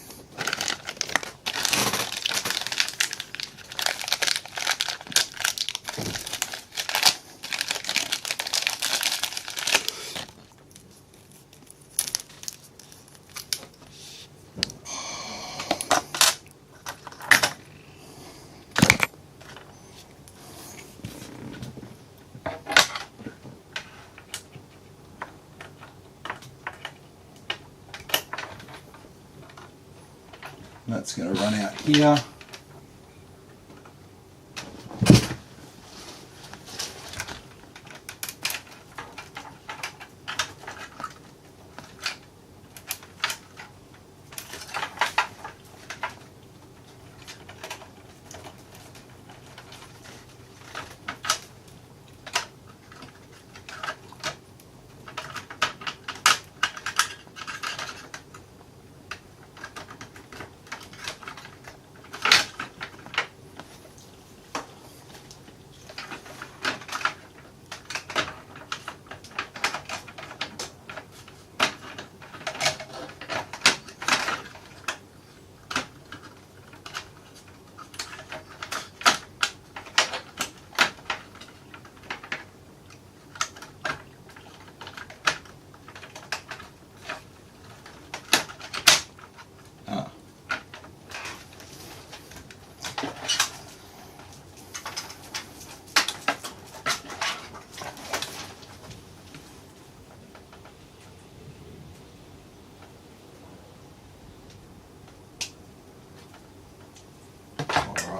That's going to run out here.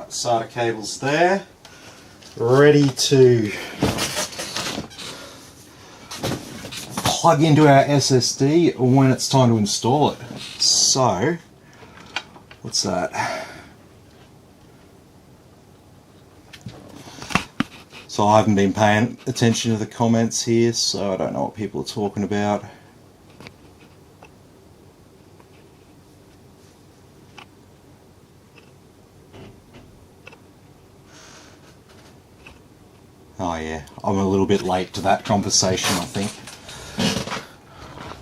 SATA cables there, ready to plug into our SSD when it's time to install it. So, what's that? So I haven't been paying attention to the comments here, so I don't know what people are talking about. Oh yeah, I'm a little bit late to that conversation, I think.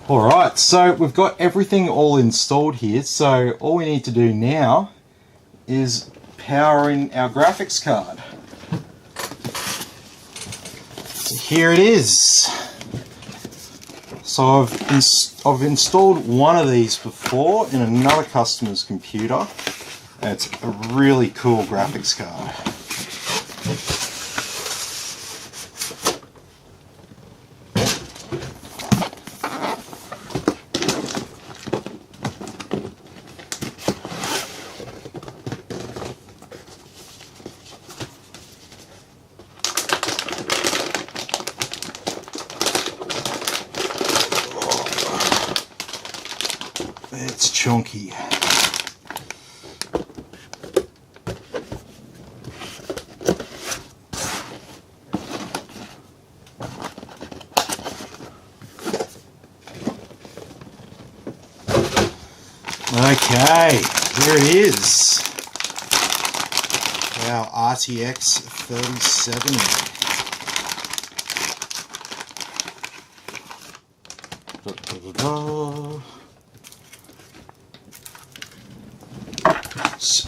Alright, so we've got everything all installed here, so all we need to do now is power in our graphics card. So here it is. So I've installed one of these before in another customer's computer, and it's a really cool graphics card. It's chunky. Okay, here it is. Our RTX 3070.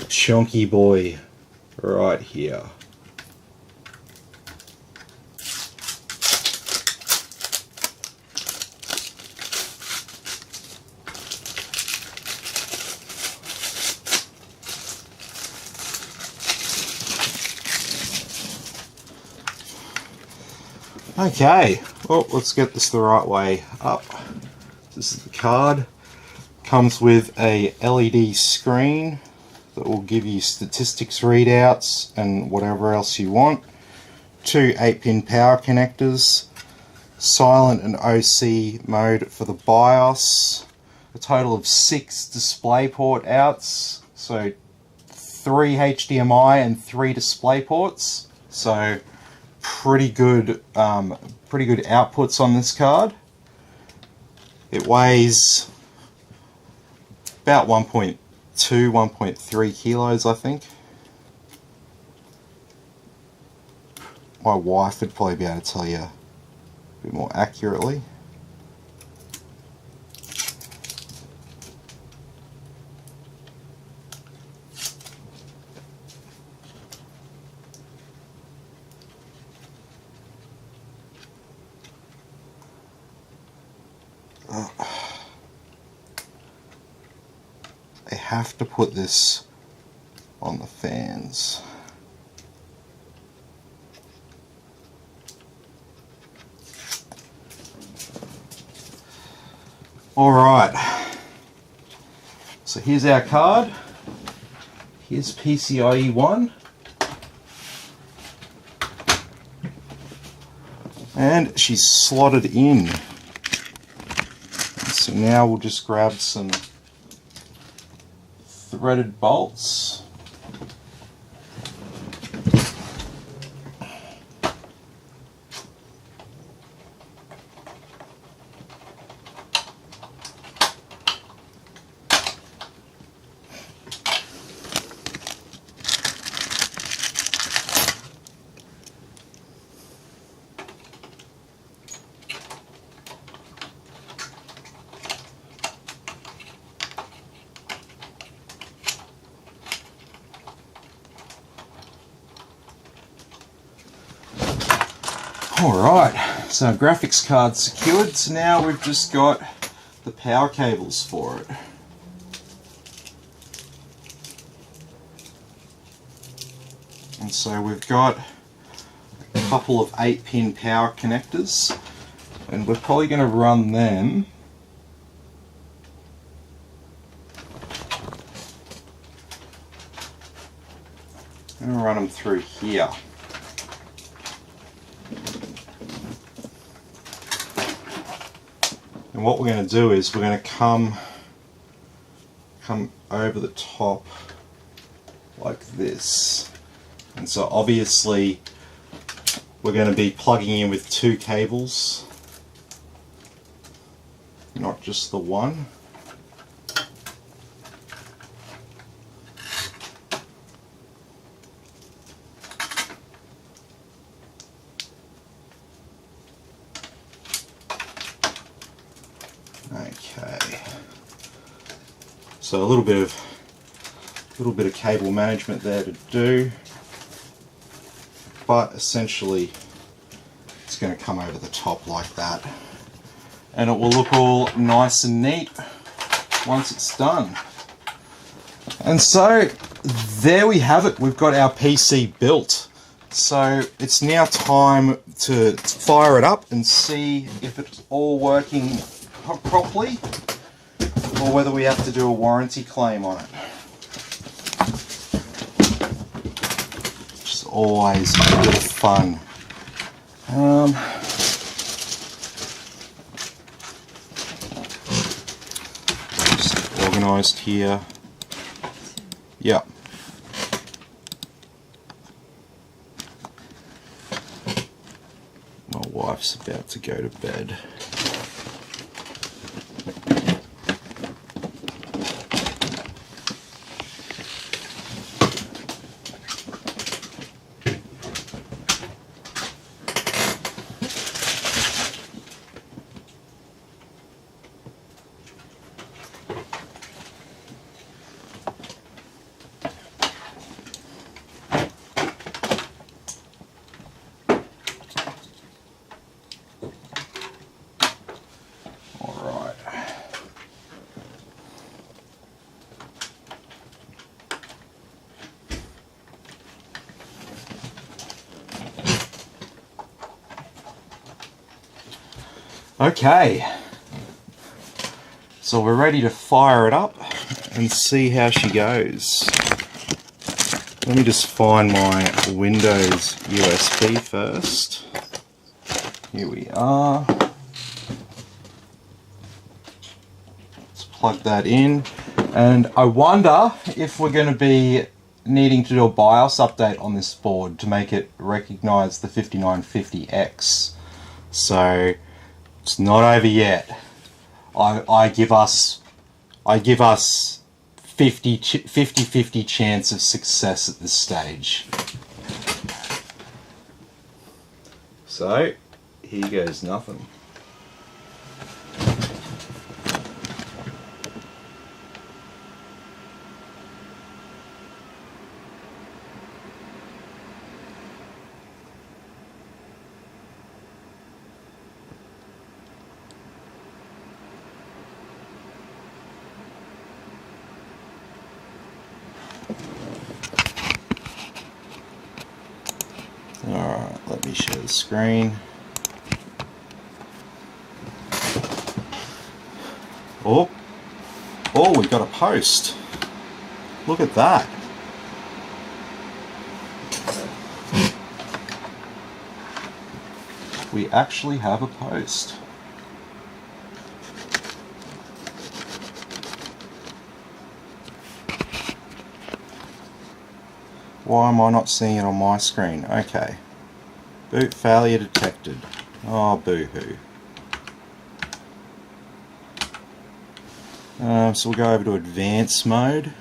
Chunky boy right here. Okay, well, let's get this the right way up. This is the card. Comes with a LED screen that will give you statistics readouts and whatever else you want. Two 8-pin power connectors, silent and OC mode for the BIOS, a total of 6 DisplayPort outs, so 3 HDMI and 3 display ports, so pretty good outputs on this card. It weighs about 1.2, 1.3 kilos, I think. My wife would probably be able to tell you a bit more accurately. I have to put this on the fans. Alright, so here's our card. Here's PCIe 1. And she's slotted in. So now we'll just grab some threaded bolts. Alright, so our graphics card's secured, so now we've just got the power cables for it. And so we've got a couple of 8-pin power connectors, and we're probably going to run them through here. And what we're going to do is we're going to come over the top like this. And so obviously we're going to be plugging in with 2 cables, not just the one. Okay, so a little bit of cable management there to do, but essentially it's going to come over the top like that, and it will look all nice and neat once it's done. And so there we have it. We've got our PC built. So it's now time to fire it up and see if it's all working properly, or whether we have to do a warranty claim on it. Which is always a bit of fun. Just organised here. Yep. My wife's about to go to bed. Okay, so we're ready to fire it up and see how she goes. Let me just find my Windows USB first. Here we are. Let's plug that in. And I wonder if we're going to be needing to do a BIOS update on this board to make it recognize the 5950X. So it's not over yet. I give us 50-50 chance of success at this stage. So here goes nothing. Alright, let me share the screen. Oh, we've got a post. Look at that. We actually have a post. Why am I not seeing it on my screen? Okay. Boot failure detected. Oh, boo-hoo. So we'll go over to advanced mode.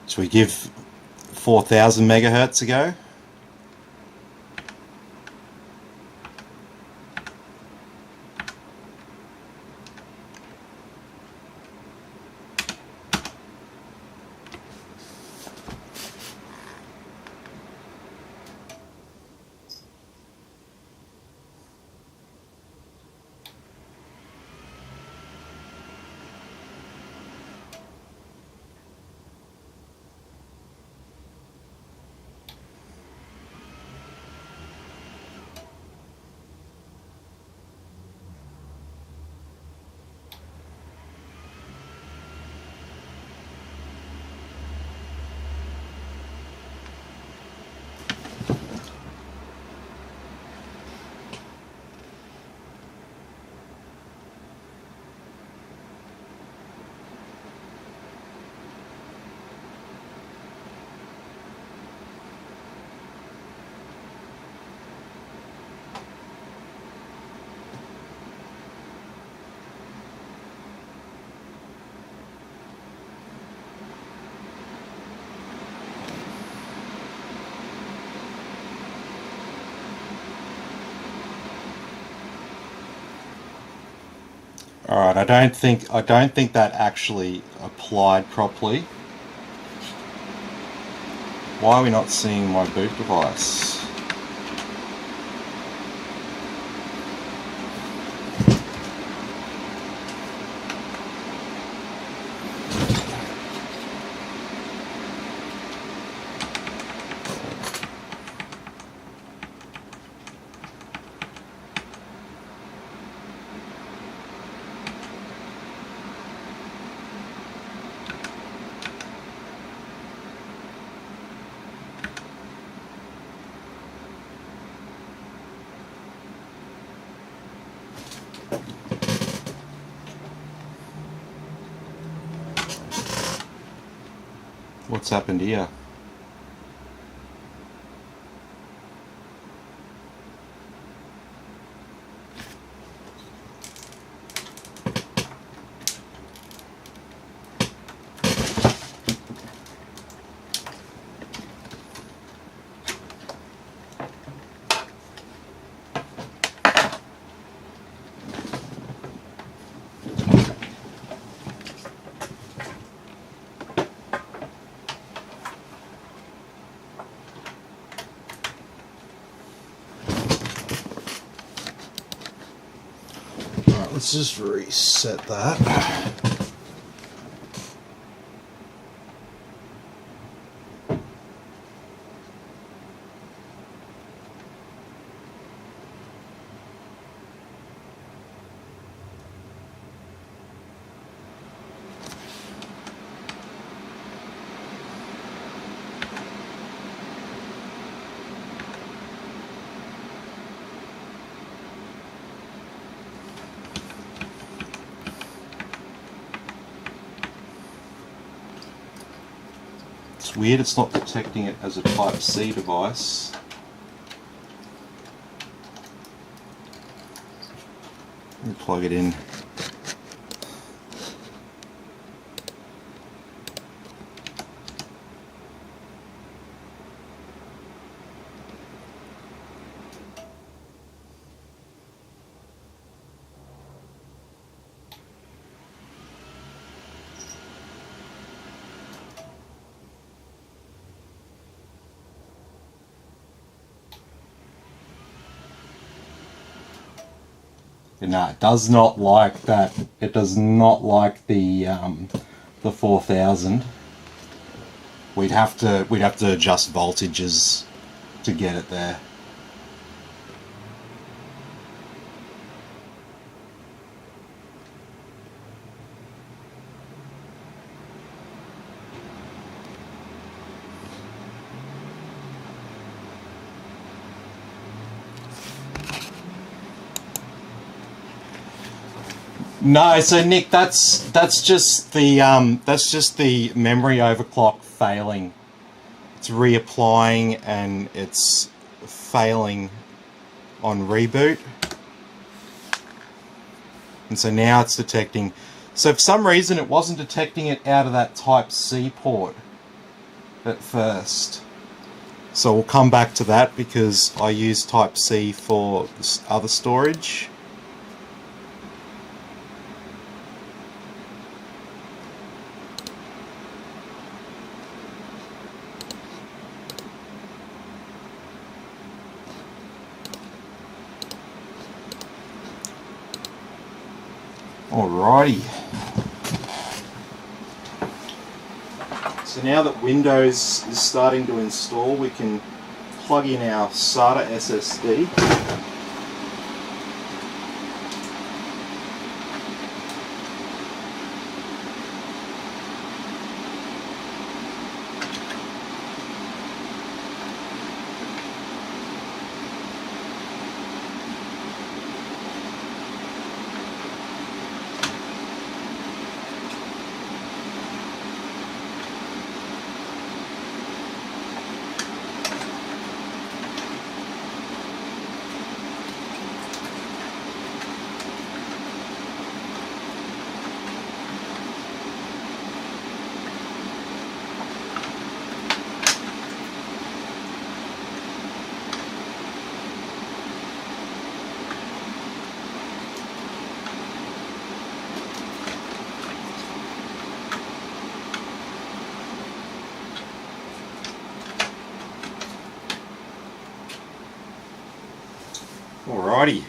So we give 4,000 megahertz a go. Alright, I don't think that actually applied properly. Why are we not seeing my boot device? What's happened here? let's just reset that. It's weird it's not detecting it as a Type-C device. Let me plug it in. No, it does not like that. It does not like the 4000. We'd have to adjust voltages to get it there. No, so Nick, that's just the memory overclock failing. It's reapplying and it's failing on reboot. And so now it's detecting. So for some reason it wasn't detecting it out of that Type-C port at first. So we'll come back to that because I use Type-C for other storage. Alrighty. So now that Windows is starting to install, we can plug in our SATA SSD. Alrighty.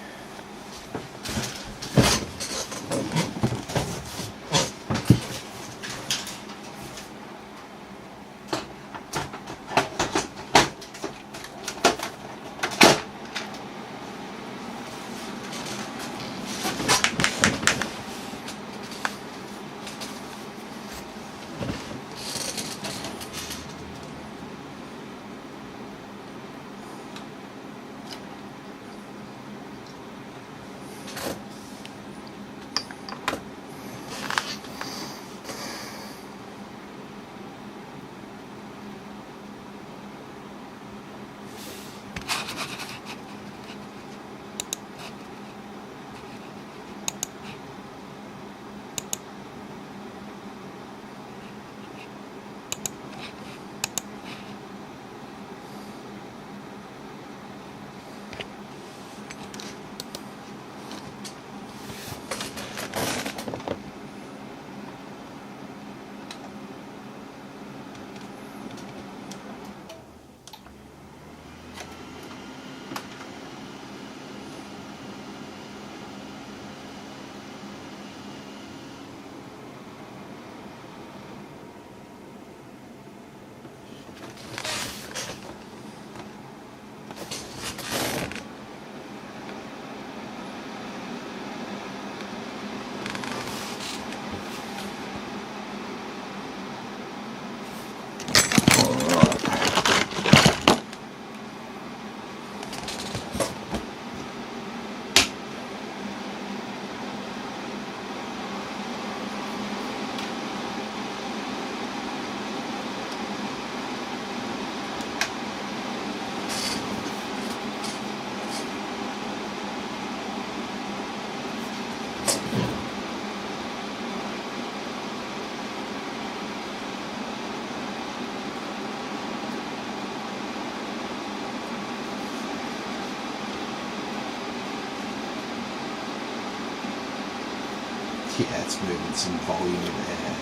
Yeah, it's moving some volume there.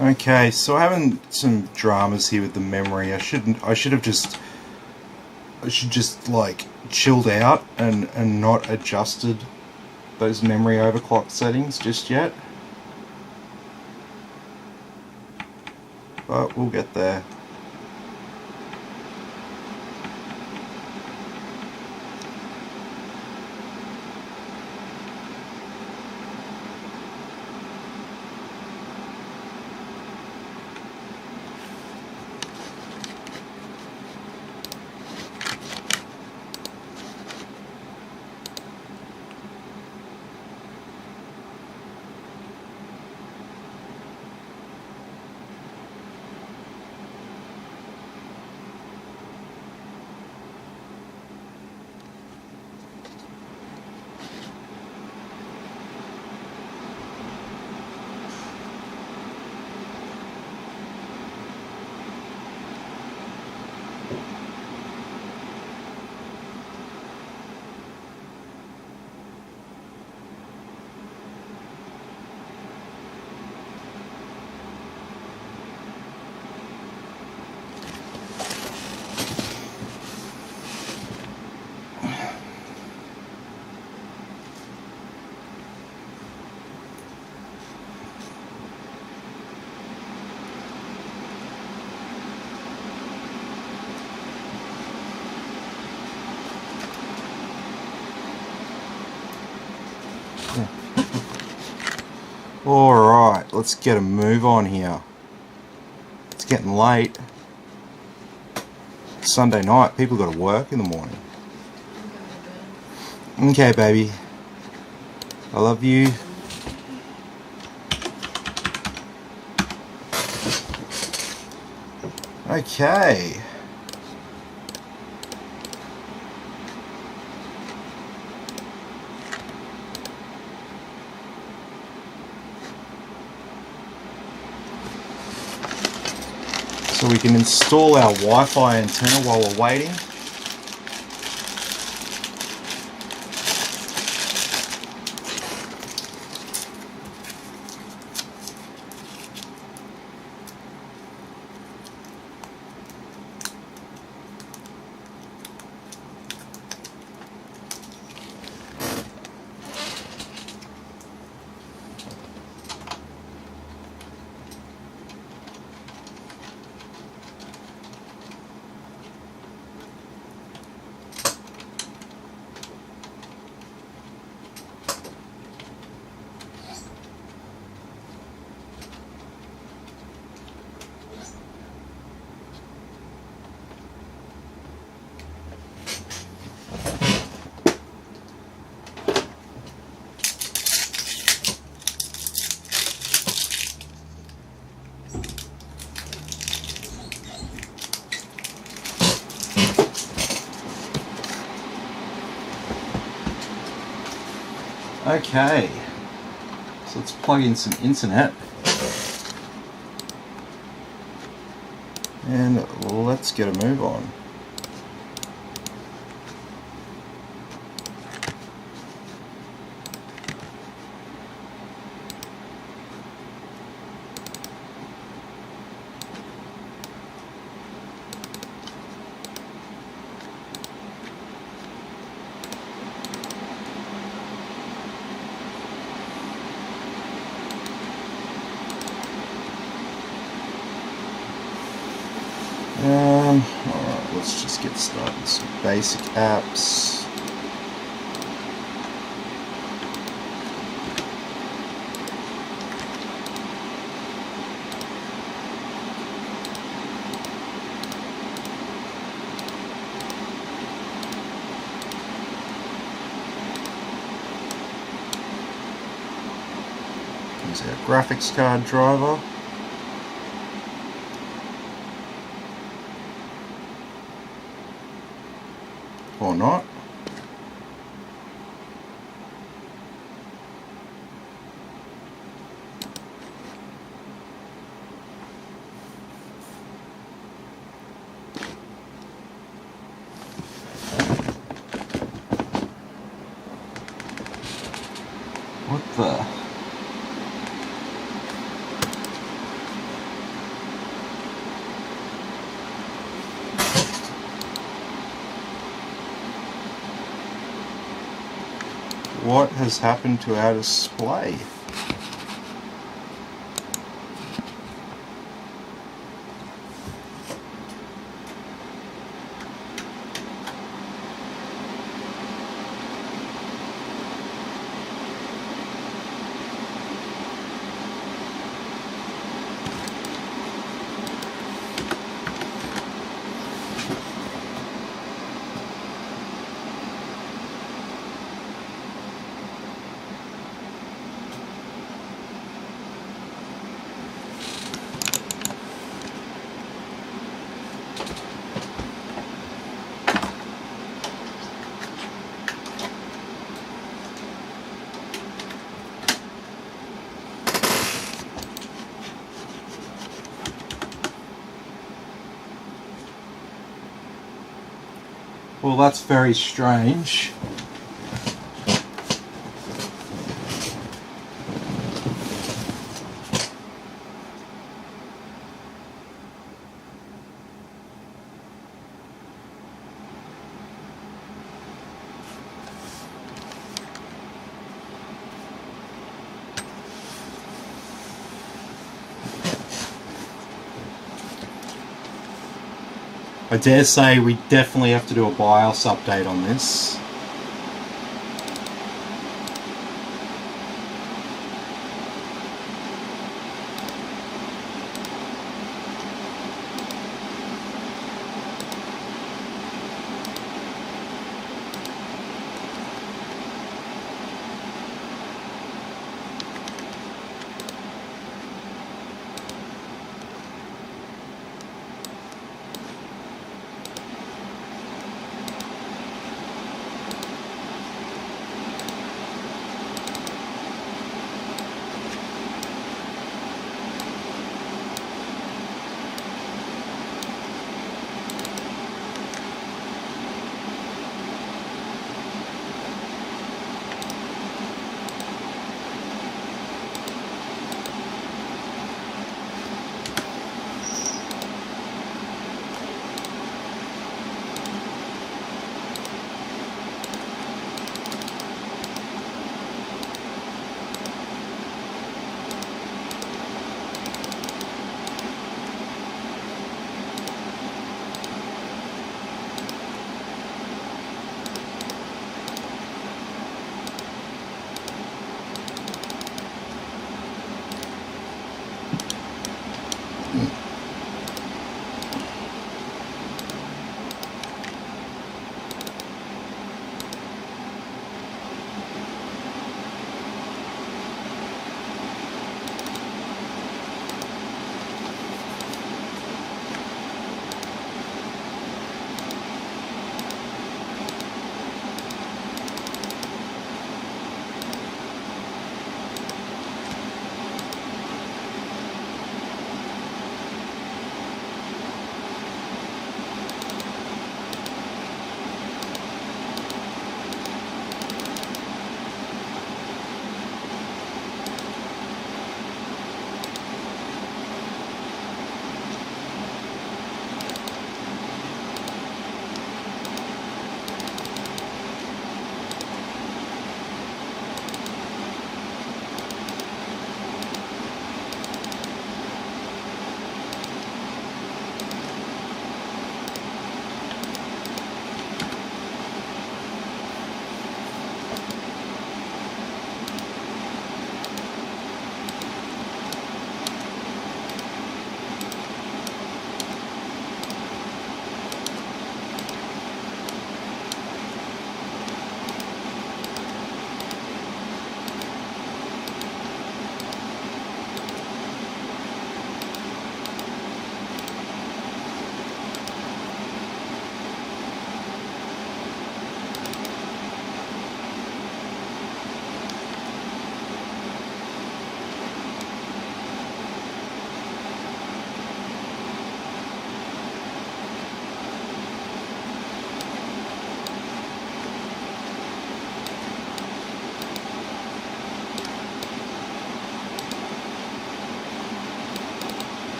Okay, so I'm having some dramas here with the memory. I should just like chilled out and not adjusted those memory overclock settings just yet. But we'll get there. Alright, let's get a move on here. It's getting late. It's Sunday night, people got to work in the morning. Okay, baby. I love you. Okay. So we can install our Wi-Fi antenna while we're waiting. Okay, so let's plug in some internet and let's get a move on. Alright, let's just get started with some basic apps. Here's our graphics card driver. Or not. What the? What has happened to our display? Well, that's very strange. I dare say we definitely have to do a BIOS update on this.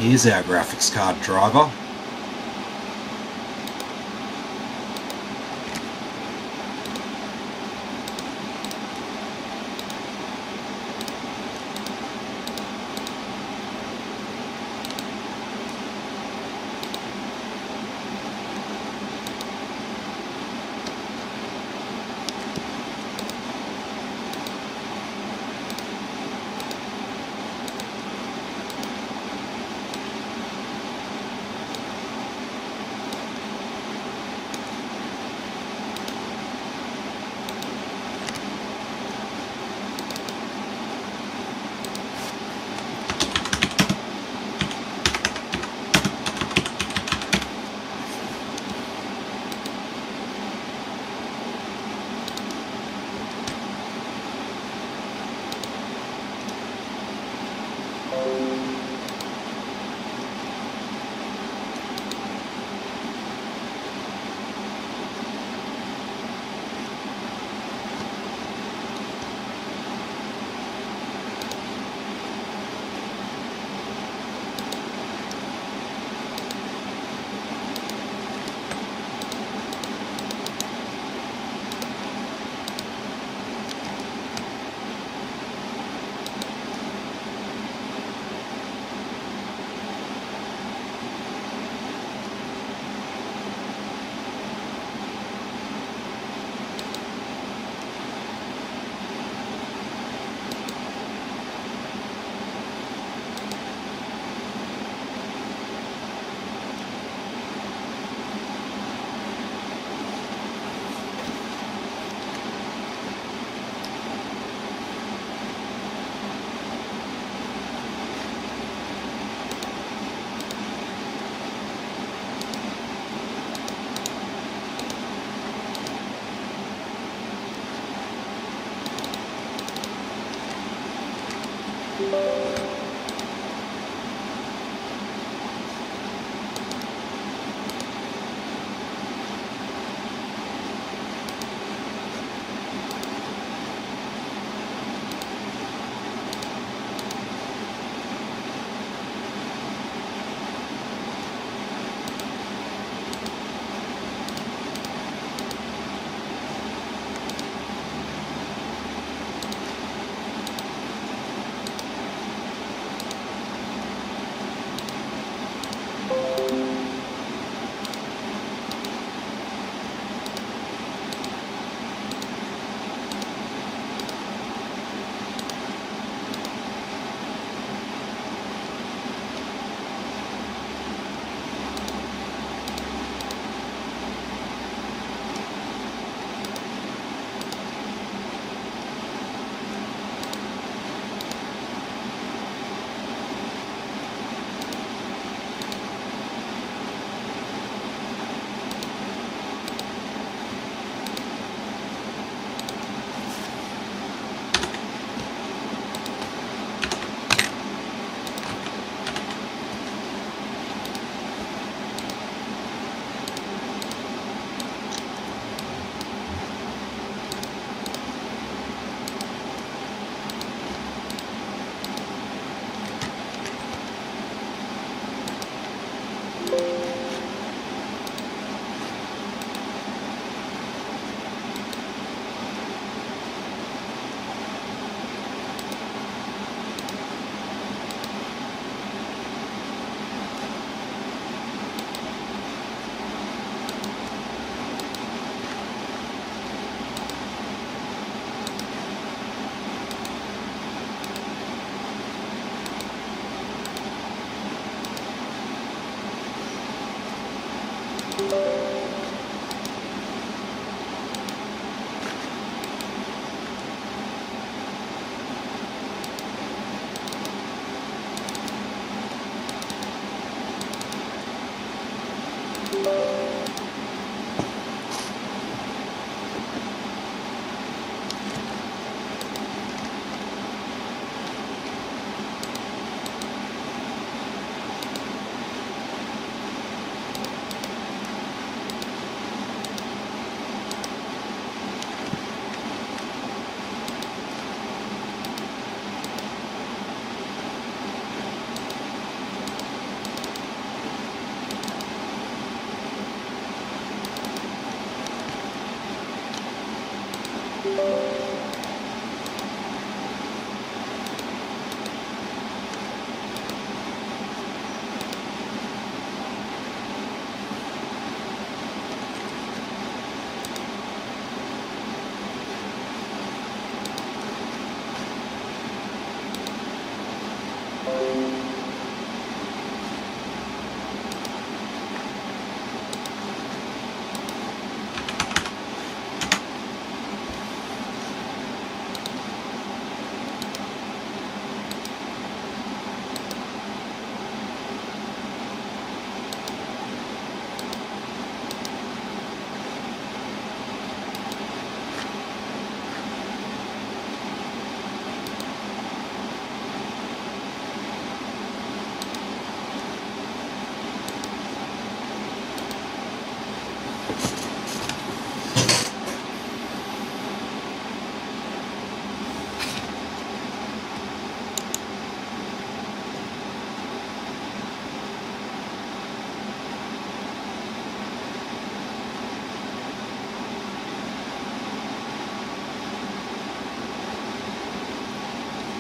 Here's our graphics card driver.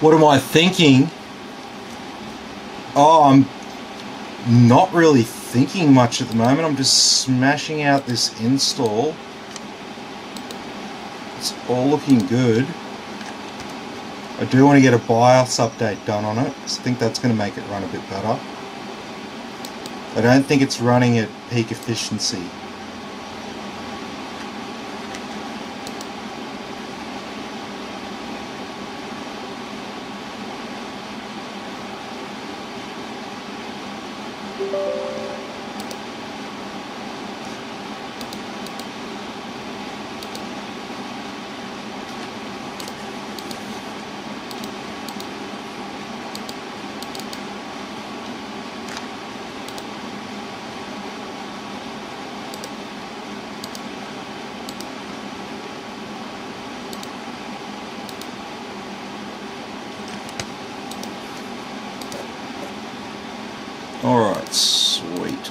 What am I thinking? Oh, I'm not really thinking much at the moment. I'm just smashing out this install. It's all looking good. I do want to get a BIOS update done on it. I think that's going to make it run a bit better. I don't think it's running at peak efficiency. Alright, sweet.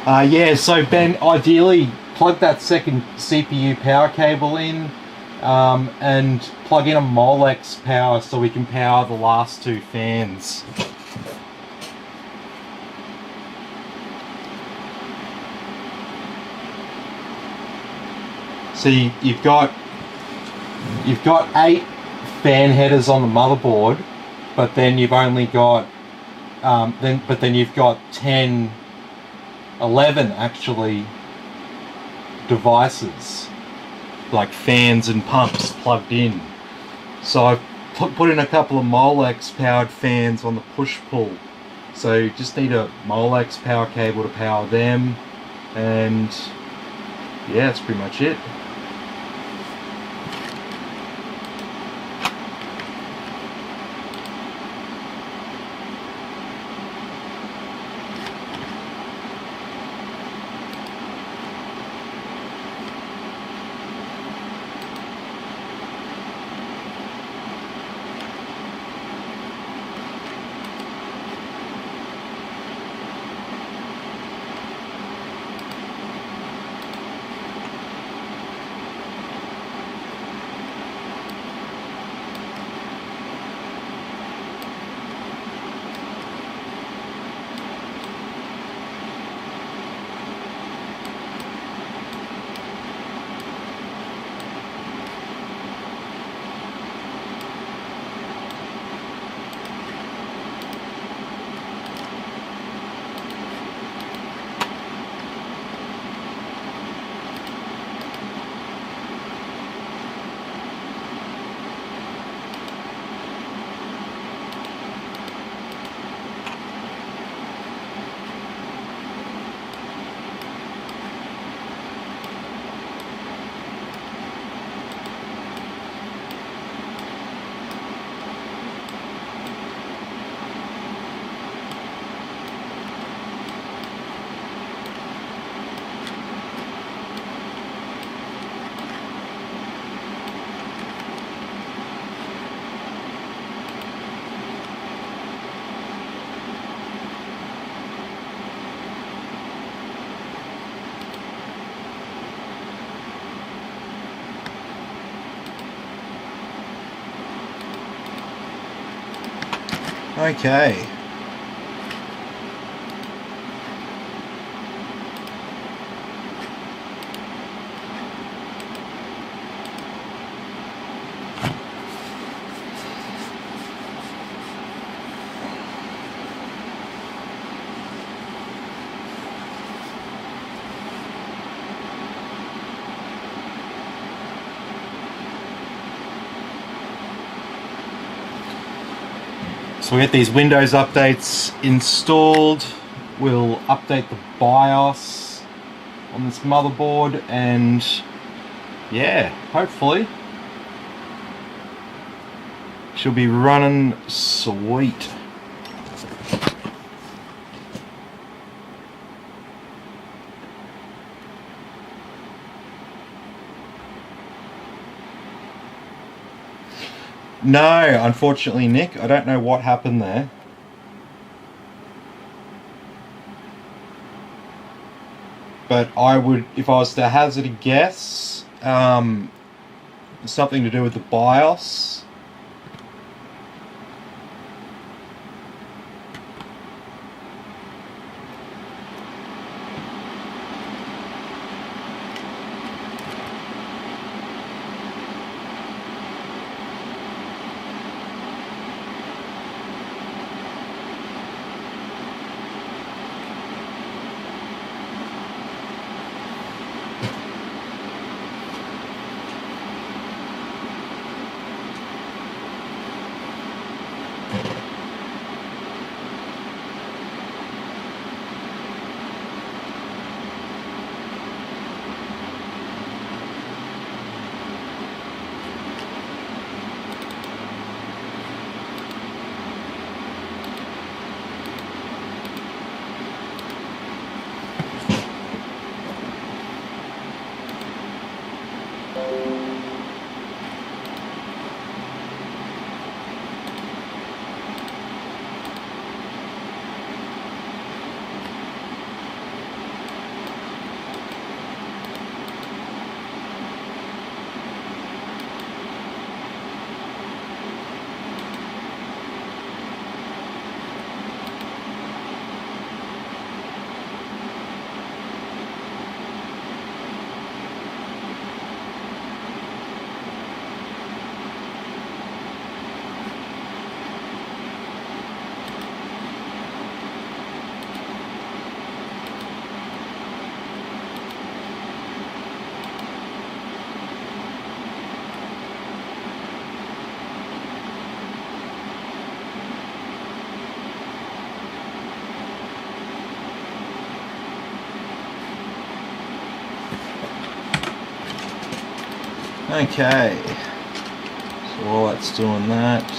Yeah, so Ben, ideally plug that second CPU power cable in, and plug in a Molex power so we can power the last two fans. So you've got 8 fan headers on the motherboard, but then you've only got then you've got 11 actually devices, like fans and pumps plugged in. So I've put in a couple of Molex powered fans on the push-pull. So you just need a Molex power cable to power them, and yeah, that's pretty much it. Okay. So we get these Windows updates installed. We'll update the BIOS on this motherboard, and yeah, hopefully she'll be running sweet. No, unfortunately, Nick, I don't know what happened there. But I would, if I was to hazard a guess, something to do with the BIOS. Okay, so while that's doing that,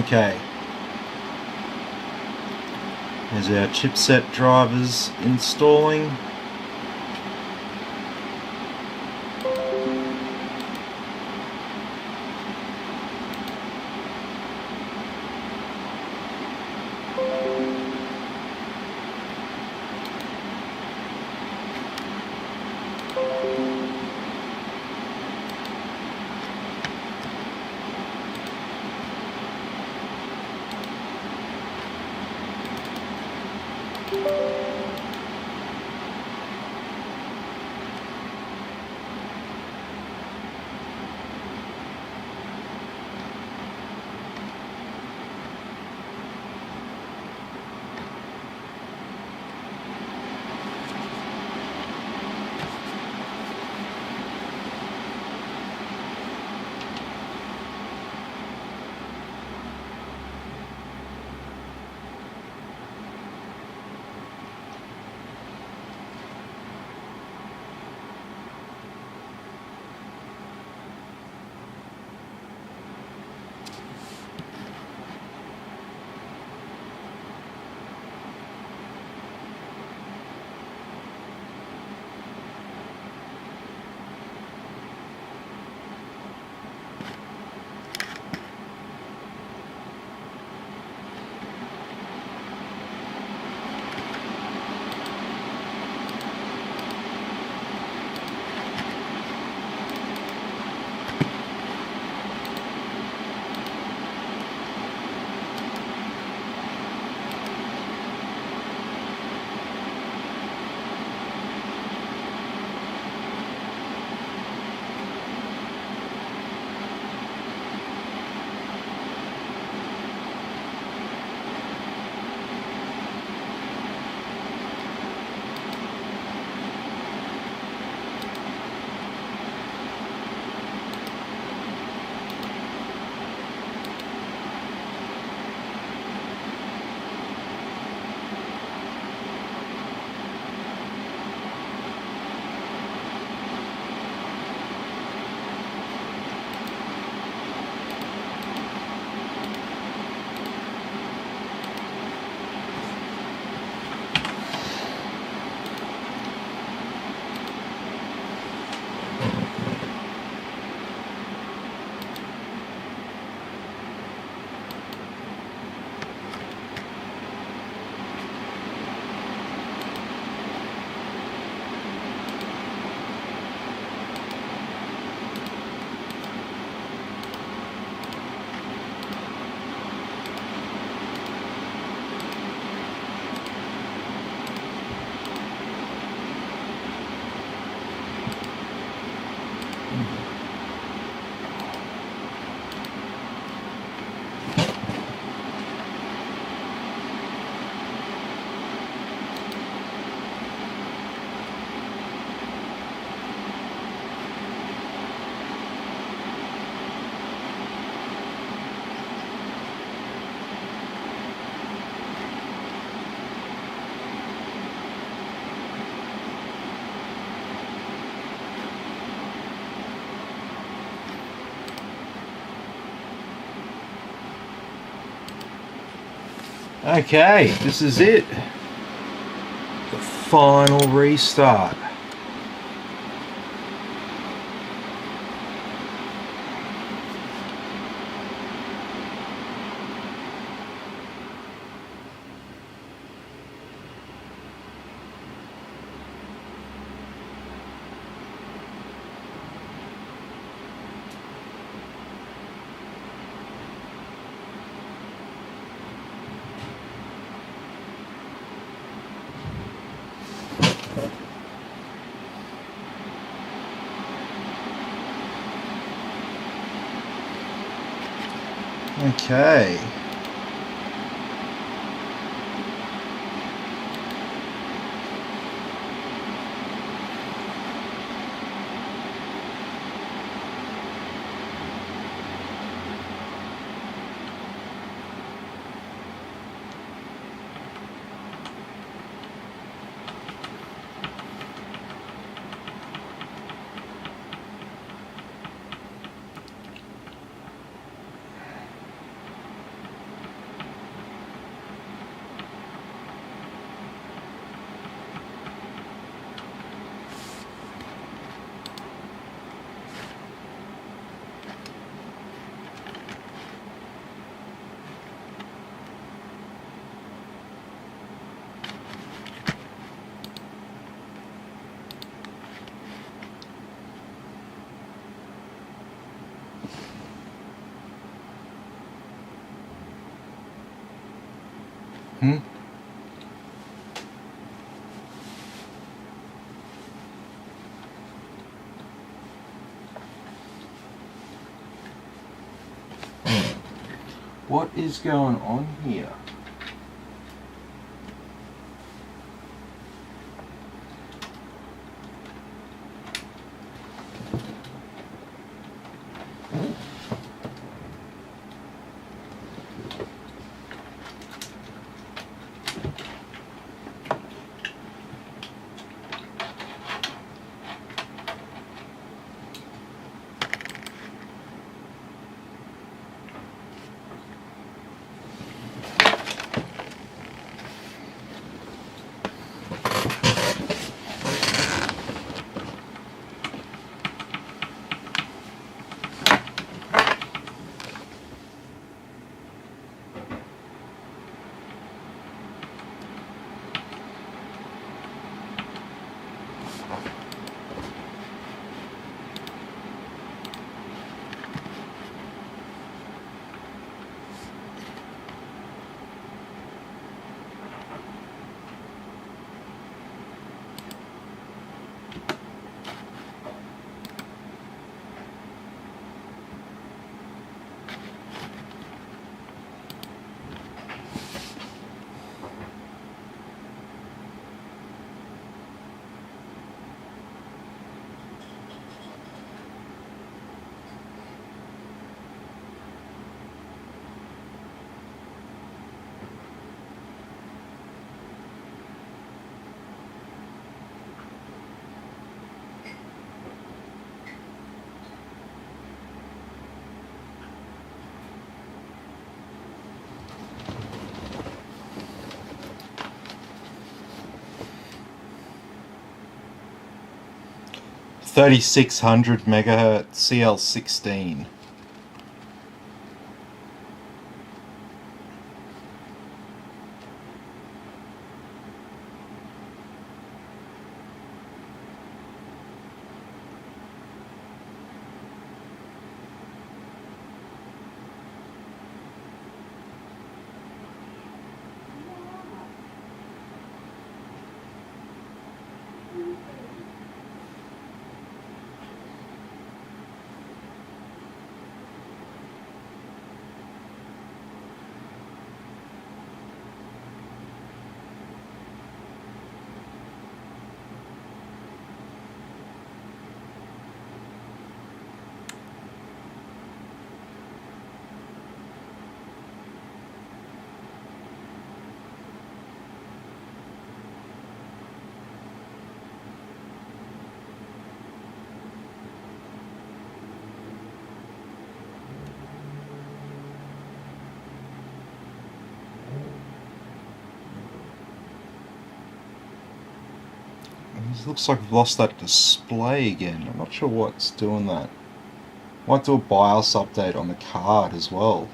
okay. There's our chipset drivers installing. Okay, this is it. The final restart. Okay. What is going on here? $3600 megahertz CL16. It looks like I've lost that display again. I'm not sure what's doing that. Might do a BIOS update on the card as well.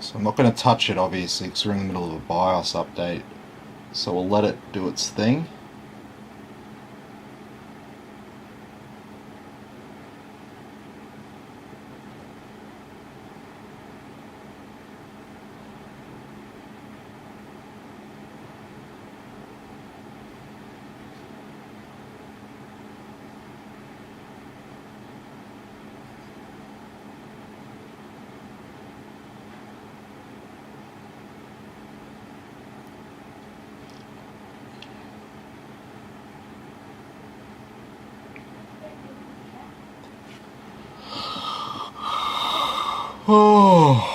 So I'm not going to touch it obviously because we're in the middle of a BIOS update. So we'll let it do its thing. Oh.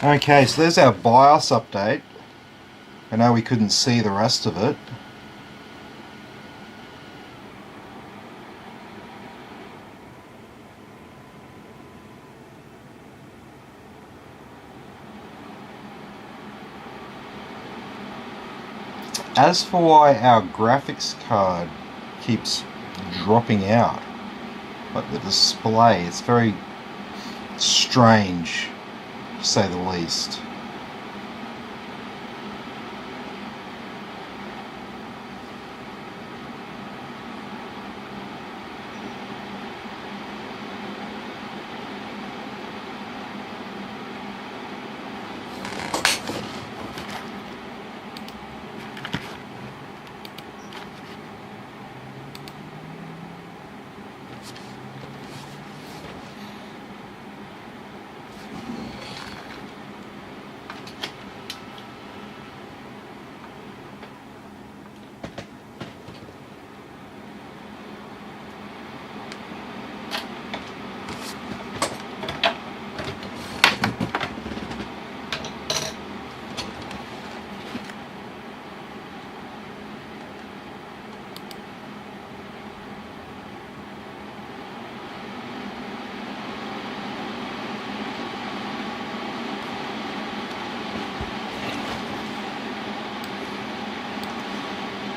Okay, so there's our BIOS update. I know we couldn't see the rest of it. As for why our graphics card keeps dropping out, like the display, it's very strange, to say the least.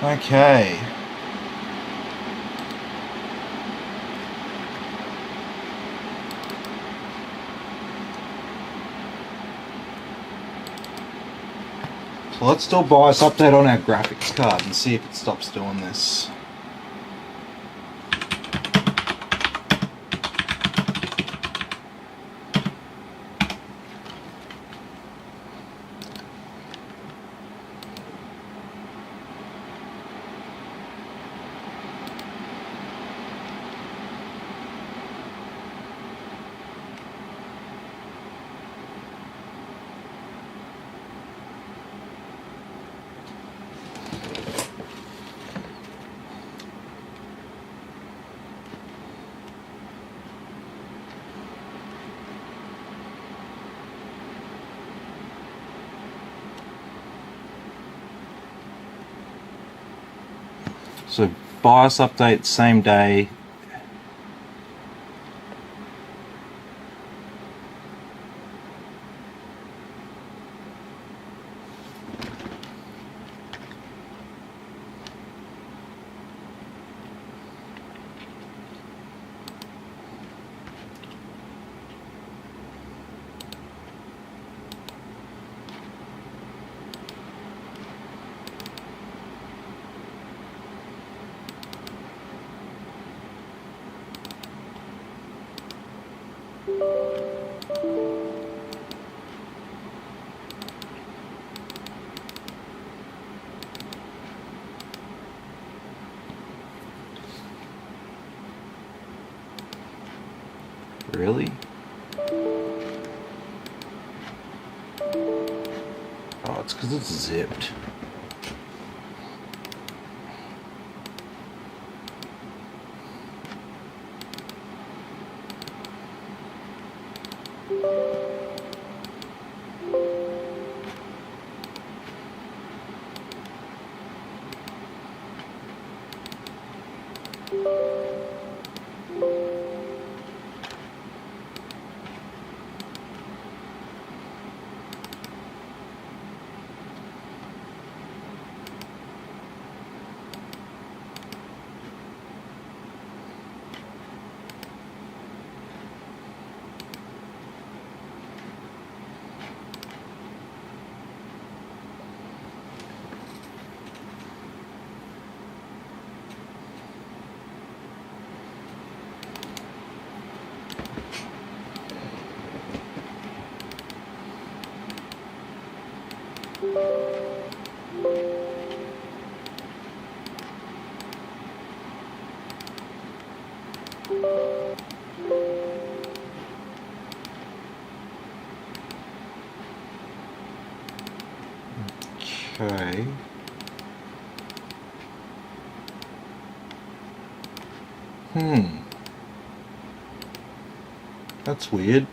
Okay. So let's do a BIOS update on our graphics card and see if it stops doing this. So BIOS update same day. Really? Oh, it's because it's zipped. Okay. That's weird.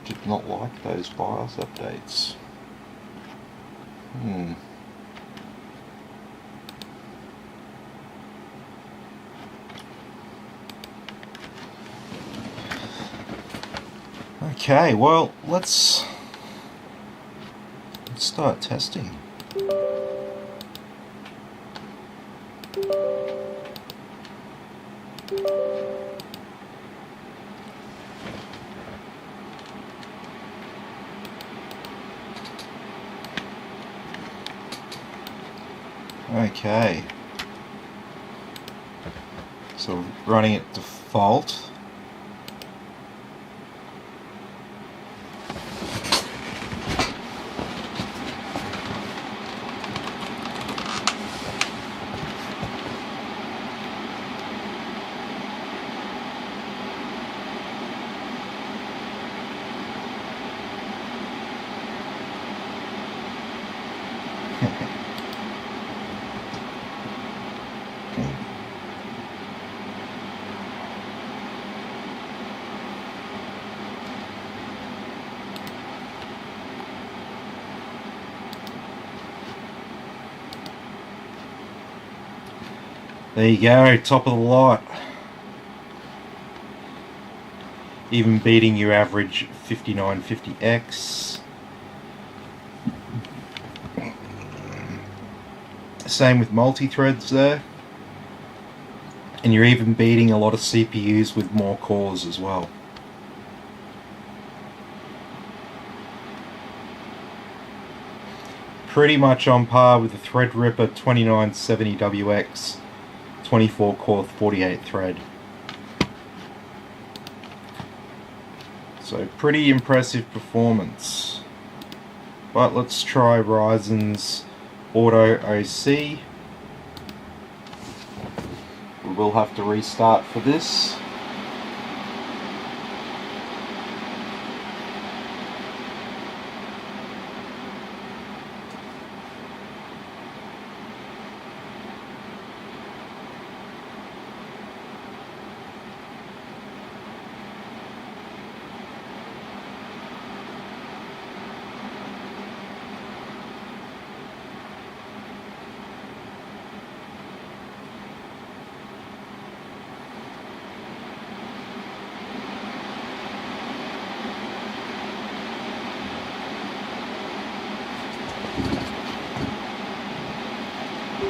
Did not like those BIOS updates. Okay, well, let's start testing. Okay, so running at default. There you go, top of the lot. Even beating your average 5950X. Same with multi-threads there. And you're even beating a lot of CPUs with more cores as well. Pretty much on par with the Threadripper 2970WX 24 core 48 thread. So pretty impressive performance. But let's try Ryzen's Auto OC. We will have to restart for this.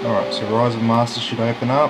Alright, so Ryzen Master should open up.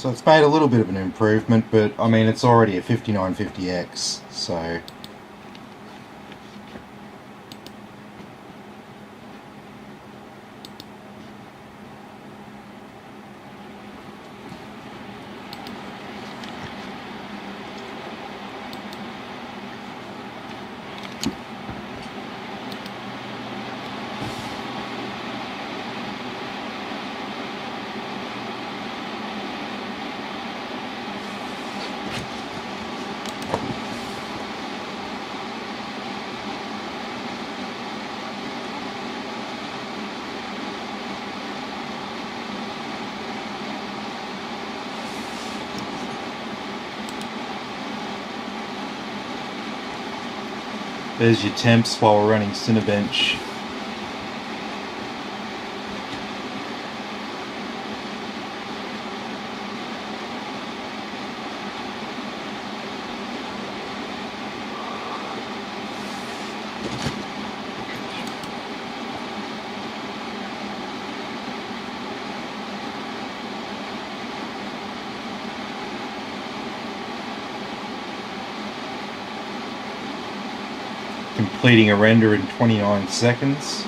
So it's made a little bit of an improvement, but I mean it's already a 5950X, so there's your temps while we're running Cinebench. Completing a render in 29 seconds.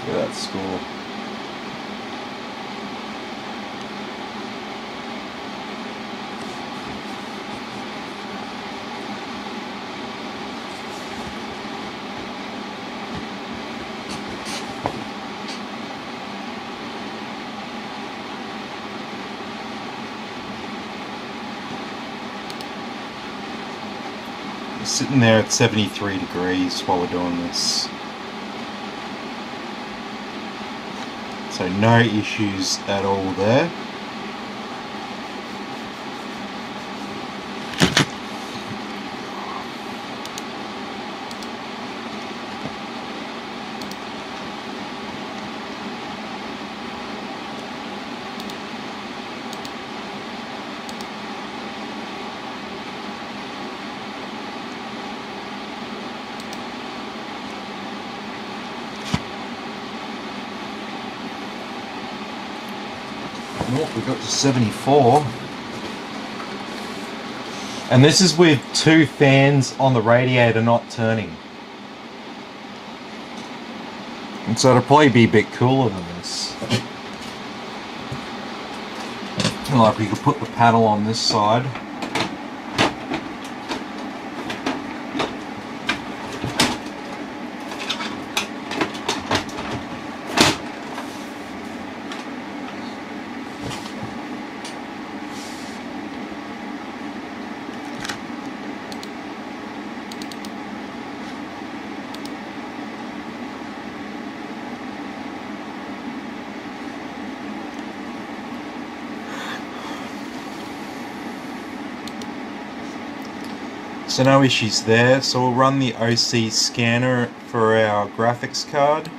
Look at that score. Sitting there at 73 degrees while we're doing this. So no issues at all there. We got to 74, and this is with two fans on the radiator not turning, and so it'll probably be a bit cooler than this. Like we could put the panel on this side. So no issues there, so we'll run the OC scanner for our graphics card.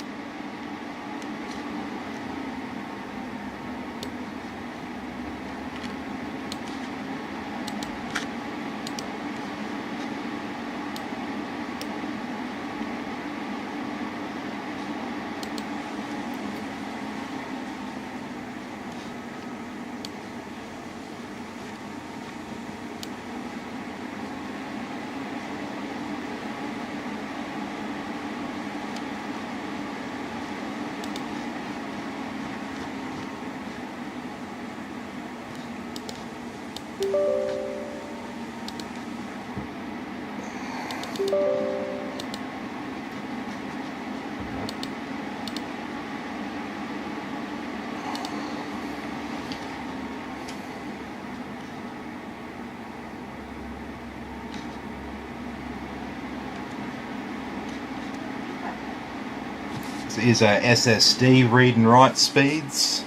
Is our SSD read and write speeds.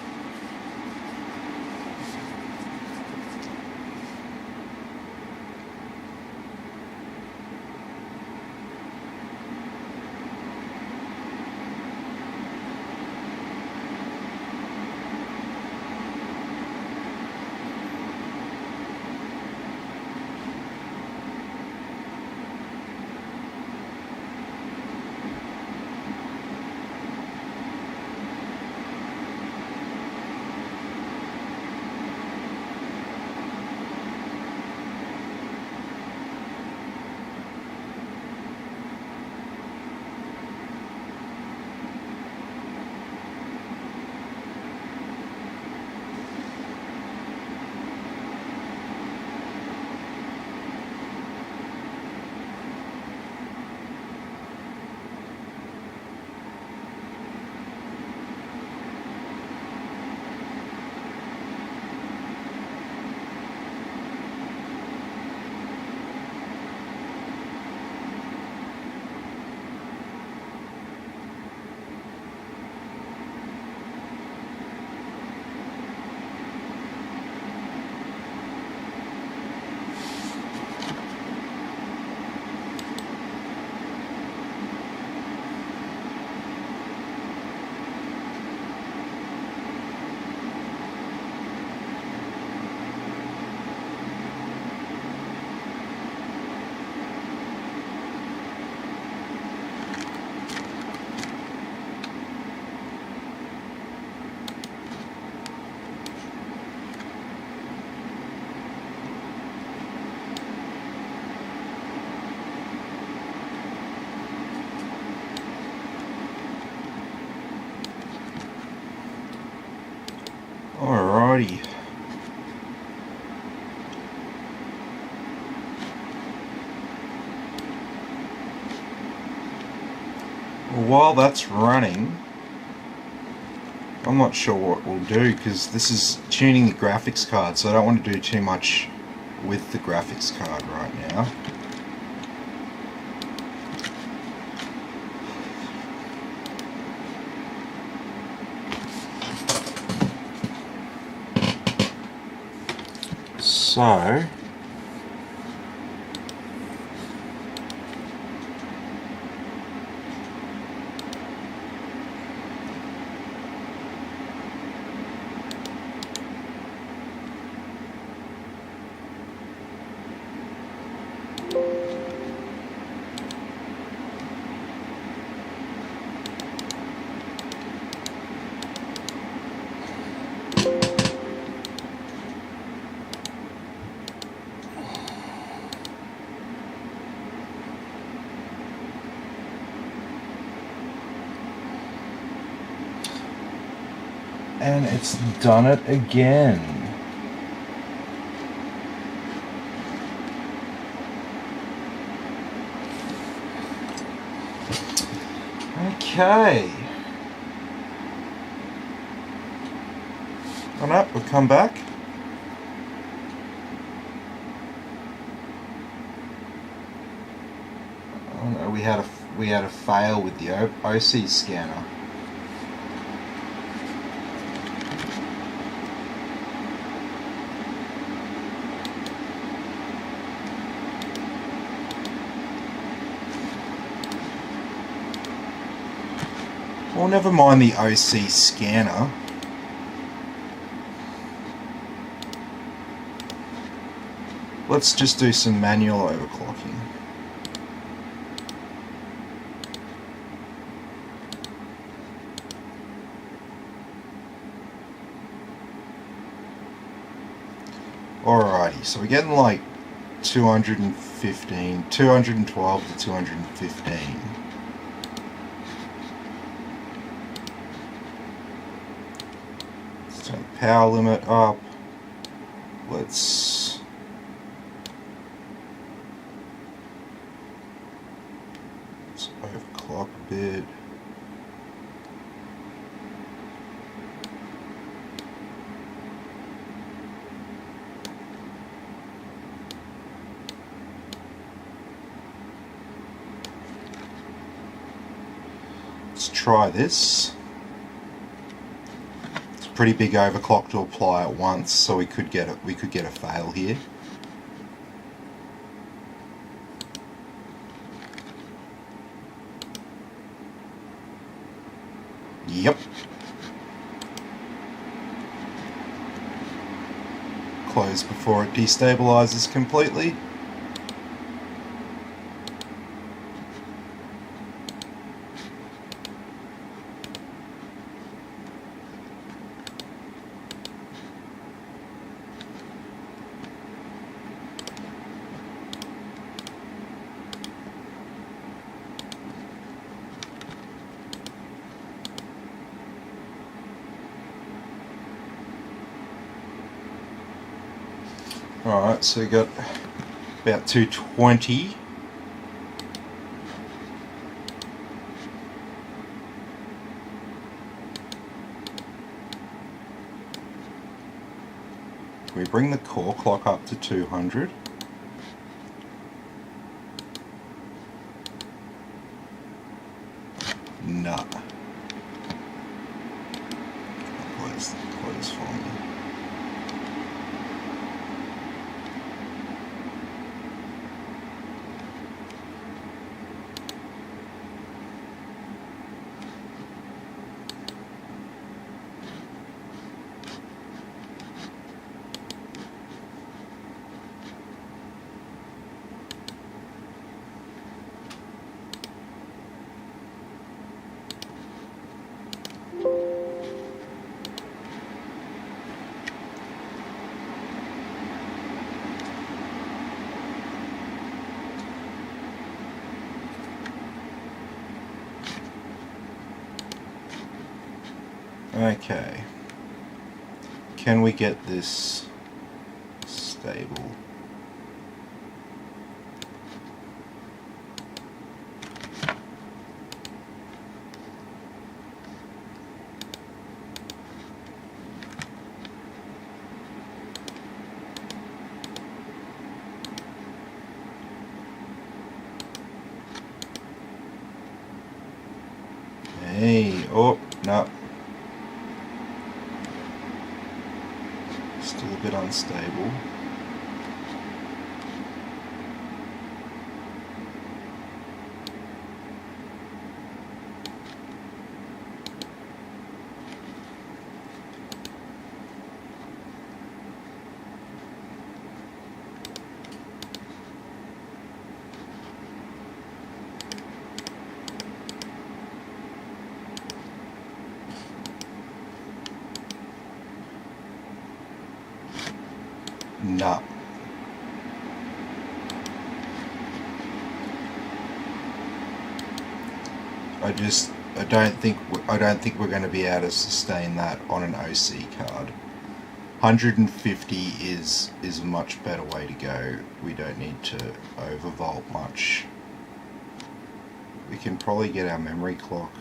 Alrighty. While that's running, I'm not sure what we'll do because this is tuning the graphics card, so I don't want to do too much with the graphics card right now. So and it's done it again. Okay. On up, we'll come back. Oh no, we had a fail with the OC scanner. Well, never mind the OC scanner. Let's just do some manual overclocking. Alrighty, so we're getting like 212 to 215. Let's turn the power limit up. Let's overclock a bit. Let's try this. It's a pretty big overclock to apply at once, so we could get a fail here. Yep. Close before it destabilizes completely. Alright, so we got about 220. We bring the core clock up to 200. Nah. Close for me. Okay. can we get this stable? Hey, oh, no. Still a bit unstable. No. I don't think we're going to be able to sustain that on an OC card. 150 is a much better way to go. We don't need to overvolt much. We can probably get our memory clock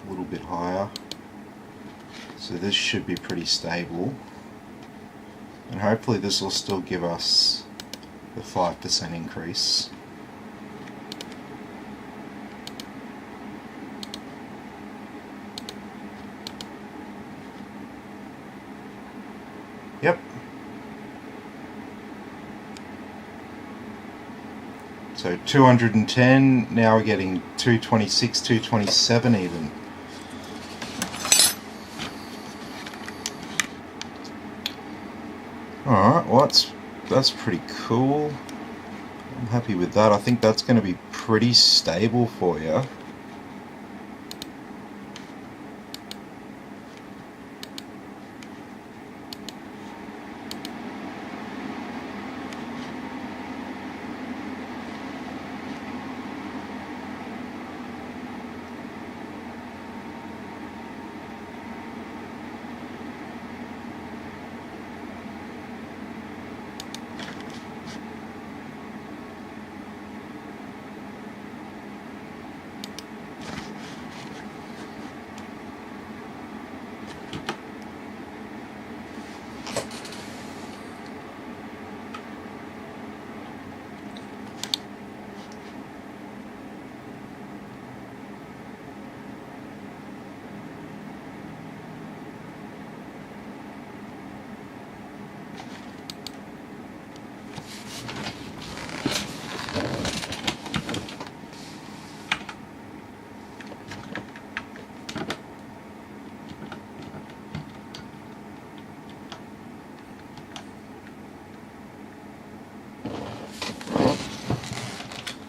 a little bit higher. So this should be pretty stable. And hopefully this will still give us the 5% increase. Yep. So 210, now we're getting 226, 227 even. Alright, well that's pretty cool. I'm happy with that. I think that's going to be pretty stable for you.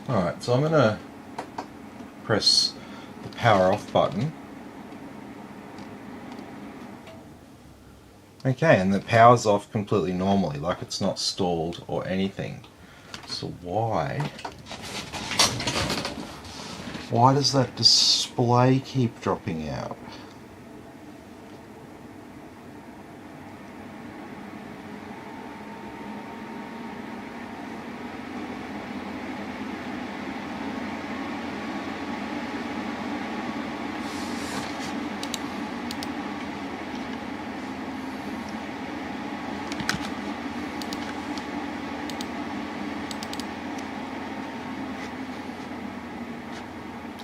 Alright, so I'm going to press the power off button. Okay, and the power's off completely normally, like it's not stalled or anything. So why does that display keep dropping out?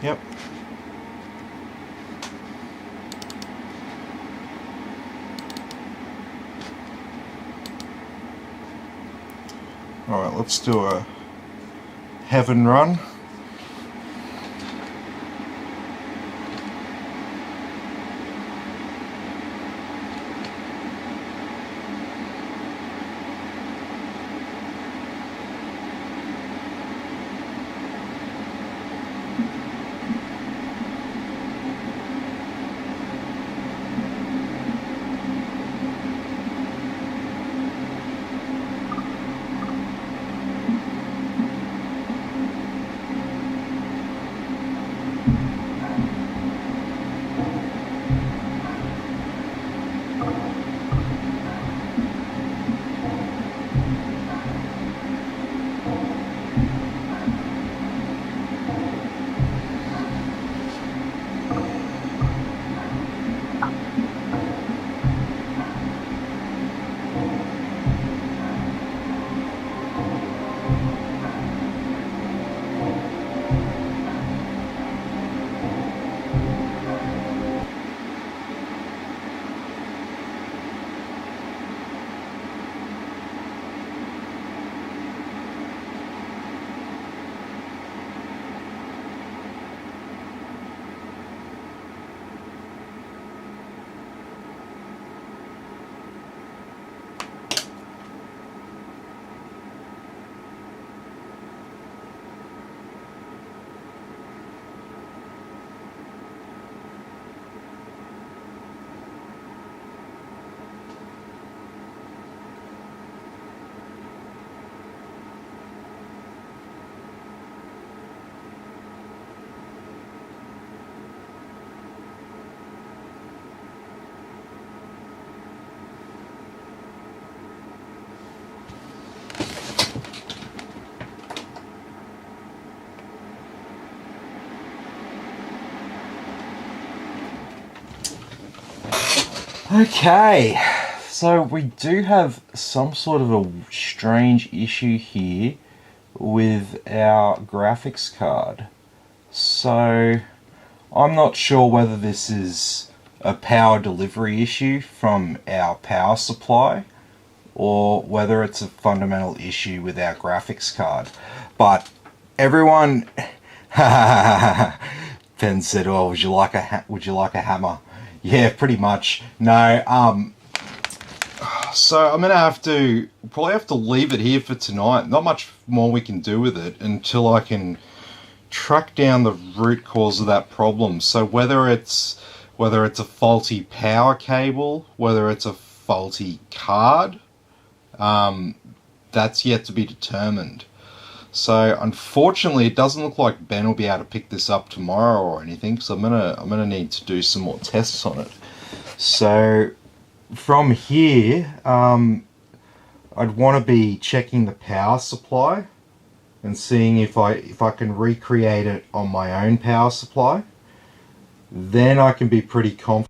Yep. Alright, let's do a heaven run. Okay, so we do have some sort of a strange issue here with our graphics card. So I'm not sure whether this is a power delivery issue from our power supply or whether it's a fundamental issue with our graphics card. But everyone, Ben said, "Oh, would you like a hammer?" Yeah, pretty much. No, so I'm gonna probably have to leave it here for tonight. Not much more we can do with it until I can track down the root cause of that problem. So whether it's a faulty power cable, whether it's a faulty card, that's yet to be determined. So unfortunately, it doesn't look like Ben will be able to pick this up tomorrow or anything. So I'm gonna need to do some more tests on it. So from here, I'd want to be checking the power supply and seeing if I can recreate it on my own power supply. Then I can be pretty confident